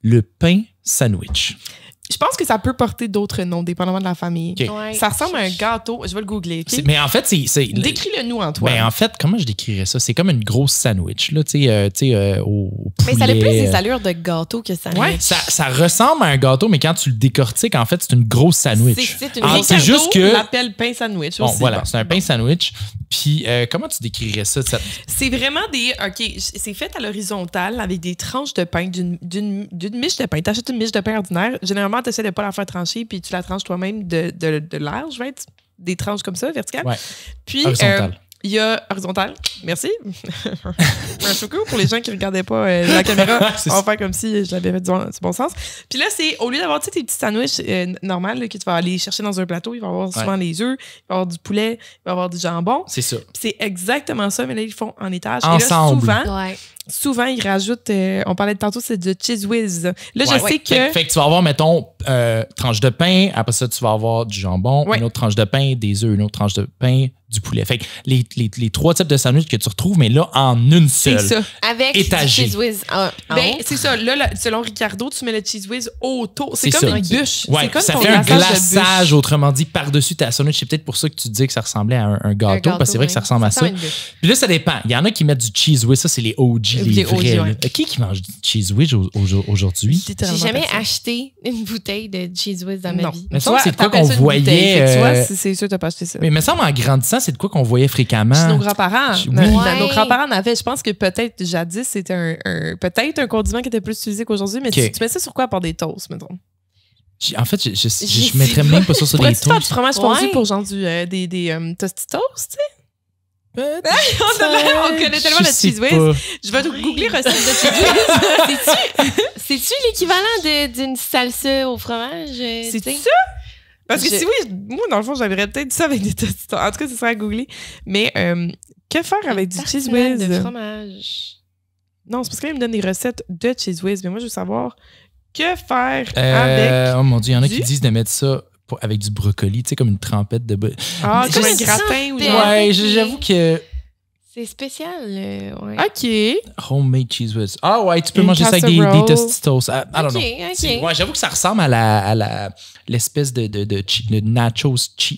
Le pain sandwich. Je pense que ça peut porter d'autres noms, dépendamment de la famille. Okay. Ouais. Ça ressemble à un gâteau. Je vais le googler. Okay? Mais en fait, c'est décris-le-nous, Antoine. Ben, en fait, comment je décrirais ça? C'est comme une grosse sandwich, là, tu sais, au poulet. Mais ça a plus des allures de gâteau que sandwich. Ouais, ça ressemble à un gâteau, mais quand tu le décortiques, en fait, c'est une grosse sandwich. C'est juste que... On l'appelle pain sandwich bon, aussi. Voilà, c'est un pain sandwich. Puis, comment tu décrirais ça? C'est vraiment des... OK, c'est fait à l'horizontale avec des tranches de pain, d'une miche de pain. Tu achètes une miche de pain ordinaire. Généralement, tu essaies de pas la faire trancher, puis tu la tranches toi-même de large, right? Des tranches comme ça, verticales. Ouais. Puis, horizontal. Il y a horizontal. Merci. Un choucou pour les gens qui ne regardaient pas la caméra. On va faire comme si je l'avais fait du bon sens. Puis là, c'est au lieu d'avoir tes petits sandwichs normales là, que tu vas aller chercher dans un plateau, il va y avoir souvent les œufs, il va y avoir du poulet, il va y avoir du jambon. C'est ça. Puis c'est exactement ça, mais là, ils font en étage. Ensemble. Et là, souvent, ils rajoutent, on parlait tantôt, c'est de cheese whiz. Là, je sais que... Fait que tu vas avoir, mettons, tranche de pain, après ça, tu vas avoir du jambon, une autre tranche de pain, des œufs, une autre tranche de pain, du poulet. Fait que les 3 types de sandwichs que tu retrouves, mais là, en une seule. C'est ça. Avec étagé. du cheese whiz. C'est ça. Là, selon Ricardo, tu mets le cheese whiz autour. C'est comme ça. une bûche. Ouais, comme ça fait un glaçage, autrement dit, par-dessus ta sandwich. C'est peut-être pour ça que tu dis que ça ressemblait à un gâteau, parce que c'est vrai que ça ressemble à ça. Puis là, ça dépend. Il y en a qui mettent du cheese whiz. Ça, c'est les OG, les vrais. Ouais. Qui mange du cheese whiz aujourd'hui? J'ai jamais acheté une bouteille de cheese whiz dans ma vie. Mais ça, c'est de quoi qu'on voyait. Tu vois, c'est sûr que t'as pas acheté ça. Mais il me semble, en grandissant, c'est de quoi qu'on voyait fréquemment. Chez nos grands-parents. Ouais. Nos grands-parents en avaient. Je pense que peut-être, jadis, c'était peut-être un condiment qui était plus utilisé qu'aujourd'hui, mais tu mets ça sur quoi pour des toasts, mettons? En fait, je mettrais même pas ça sur des toasts. Tu faire du fromage fondu pour genre des tostitos, tu sais? On connaît tellement le cheese whiz. Je vais googler recette de cheese whiz. C'est-tu l'équivalent d'une salsa au fromage? C'est ça? Parce que si oui, moi, dans le fond, j'aimerais peut-être ça avec des tostitos. En tout cas, ce serait à googler. Mais que faire avec du cheese whiz? De fromage. Non, c'est parce qu'il me donne des recettes de cheese whiz. Mais moi, je veux savoir que faire avec. Oh mon Dieu, il y en a qui disent de mettre ça avec du brocoli, tu sais, comme une trempette de. Ah, comme un gratin ou genre. Ouais, j'avoue que. C'est spécial, ouais. OK. Homemade cheese whiz. Ah ouais, tu peux Une manger ça avec des tostitos. I don't know. OK. Ouais, j'avoue que ça ressemble à l'espèce de nachos,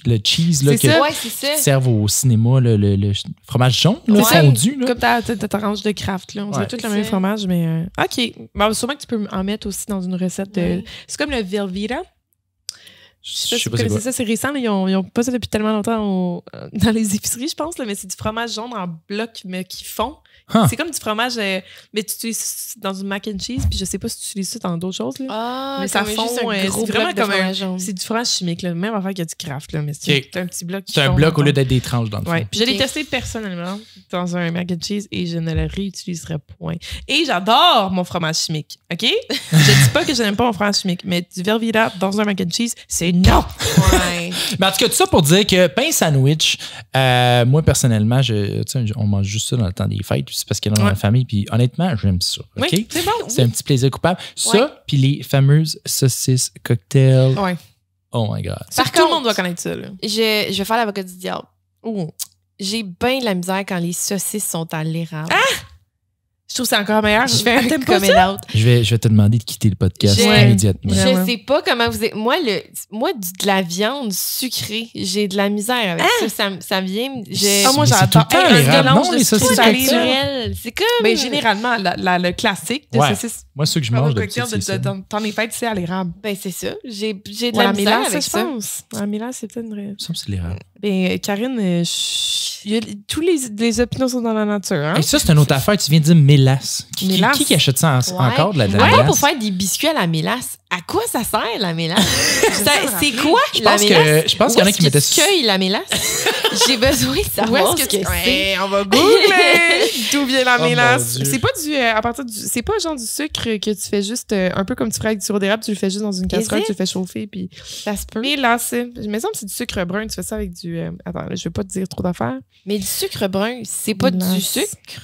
le cheese là, c'est ça. Ouais, c'est ça. qu'ils servent au cinéma, le fromage jaune, là, Ouais. fondu. Là. Comme ta range de craft, là. On dirait tout le même fromage, mais OK. Bon, sûrement que tu peux en mettre aussi dans une recette de. C'est comme le Velveeta. Je sais pas si vous connaissez ça, c'est récent. Là, ils ont pas ça depuis tellement longtemps dans les épiceries, je pense, là, mais c'est du fromage jaune en bloc, mais qui fond. Huh. C'est comme du fromage, mais tu utilises ça dans une mac and cheese, puis je sais pas si tu utilises ça dans d'autres choses. Là. Ah, mais ça fond, c'est vraiment comme un. C'est du fromage chimique, là. Même affaire qu'il y a du craft, là, mais c'est un petit bloc qui C'est un fond, bloc au lieu d'être des tranches dans le fond. Ouais. Puis je l'ai testé personnellement dans un mac and cheese et je ne le réutiliserai point. Et j'adore mon fromage chimique, OK? Je dis pas que je n'aime pas mon fromage chimique, mais du Velveeta dans un mac and cheese, c'est non! Ouais. Mais en tout cas, tout ça pour dire que pain sandwich, moi personnellement, on mange juste ça dans le temps des fêtes, c'est parce qu'il y en a dans la famille, puis honnêtement, j'aime ça. OK? Oui, c'est bon. C'est un petit plaisir coupable. Ça, puis les fameuses saucisses cocktails. Ouais. Oh my God. Par tout le monde doit connaître ça. Là. Je vais faire l'avocat du diable. Oh. J'ai bien de la misère quand les saucisses sont à l'érable. Je trouve que c'est encore meilleur. Je fais un T'aimes comme pas out. Je vais te demander de quitter le podcast immédiatement. Vraiment. Je sais pas comment vous êtes. Moi, de la viande sucrée, j'ai de la misère avec ça. Ça vient. moi, Mais c'est j'adore. tout le temps Un l'érable, mélange non, de les saucisses salé, cocktails? naturel. C'est comme. Mais généralement, le classique de Ouais. saucisses Moi, ceux que je mange cocktail d'habitude, c'est ça. dans les fêtes, c'est à l'érable. Ben, c'est ça. J'ai de Ou la à misère mélange, avec je ça. pense. À mélange, c'est peut-être une vraie. Il me semble que c'est l'érable. Ben, Karine, tous les opinions sont dans la nature. Hein? Et ça, c'est une autre affaire. Tu viens de dire mélasse. Mélasse. Qui achète ça encore de la Ouais, mélasse? pour faire des biscuits à la mélasse. À quoi ça sert, la mélasse? C'est quoi, Je la pense mélasse? je pense qu'il y en a qui mettaient tu cueilles la mélasse? J'ai besoin de savoir ce que c'est. Ouais, on va googler d'où vient la Oh, mélasse. mon Dieu. C'est pas à partir c'est pas genre du sucre que tu fais juste un peu comme tu ferais avec du sirop d'érable, tu le fais juste dans une casserole, tu le fais chauffer puis Ça se peut. mélasse. Il me semble que c'est du sucre brun, tu fais ça avec du attends, là, je vais pas te dire trop d'affaires. Mais du sucre brun, c'est pas du Mélasse. sucre.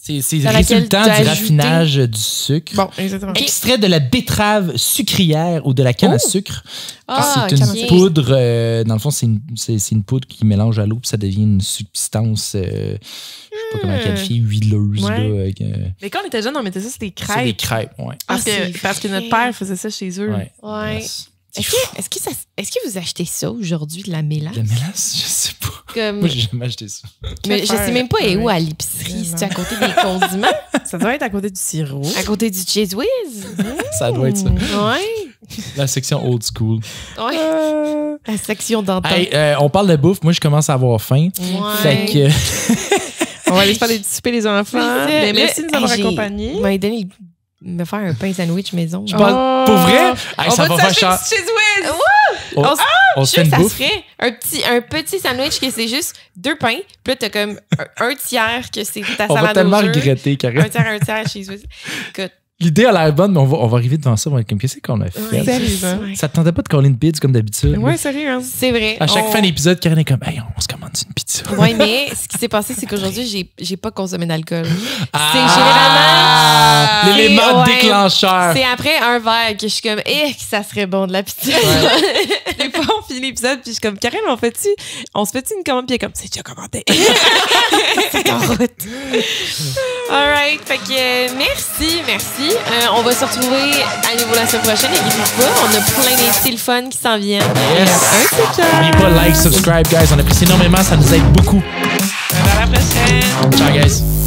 C'est le Dans laquelle résultat tu as du ajouté- raffinage du sucre. Bon, exactement. Extrait de la betterave sucrière ou de la canne à sucre. Ah, c'est une ok. poudre. Dans le fond, c'est une poudre qui mélange à l'eau puis ça devient une substance, je sais pas comment qualifier, huileuse. Ouais. Là, avec, Mais quand on était jeune, on mettait ça sur des c'est des crêpes. crêpes, ouais. Parce c'est que notre vrai. père faisait ça chez eux. Ouais. Yes. Est-ce que vous achetez ça aujourd'hui, de la mélasse? La mélasse, je sais pas. Comme... Moi, j'ai jamais acheté ça. Mais je sais même pas, elle est où à l'épicerie? Vraiment. C'est à côté des condiments? Ça doit être à côté du sirop. À côté du cheese whiz? Ça doit être ça. Ouais. La section old school. Ouais. La section d'antan. Hey, on parle de bouffe. Moi, je commence à avoir faim. Ouais. Fait que. On va aller se faire des petits soupers les enfants. Mais merci de nous avoir Hey, accompagnés. Vous m'avez donné me faire un pain sandwich maison. Je pense- pour vrai? Hey, On ça va va faire s'acheter cher. du cheese whiz! On Je se suis fait sûre une que ça se bouffe. ferait un petit sandwich que c'est juste 2 pains. Puis là, t'as comme un tiers que c'est ta On va salade tellement au jus. regretter, Karine. Un tiers cheese whiz. Écoute. L'idée a l'air bonne, mais on va arriver devant ça. On va être comme, qu'est-ce qu'on a fait? Ouais, Sérieusement. ouais. Ça te tentait pas de coller une pizza comme d'habitude? Ouais, sérieux. Hein? C'est vrai. À chaque fin d'épisode, Karine est comme, hey, on se commande une pizza. Ouais, mais ce qui s'est passé, c'est qu'aujourd'hui, j'ai pas consommé d'alcool. Ah! généralement- L'élément Ouais. déclencheur. C'est après un verre que je suis comme, que ça serait bon de la pizza. Des fois, on finit l'épisode, puis je suis comme, Karine, on se fait-tu une commande? Puis elle est comme, c'est déjà commandé. C'est en route. All right. Fait que merci. On va se retrouver à nouveau la semaine prochaine. Inquiétez-vous pas. On a plein d'invités le fun qui s'en viennent. Yes. N'oubliez pas, like, subscribe, guys. On apprécie énormément. Ça nous aide beaucoup. À la prochaine! Ciao, guys.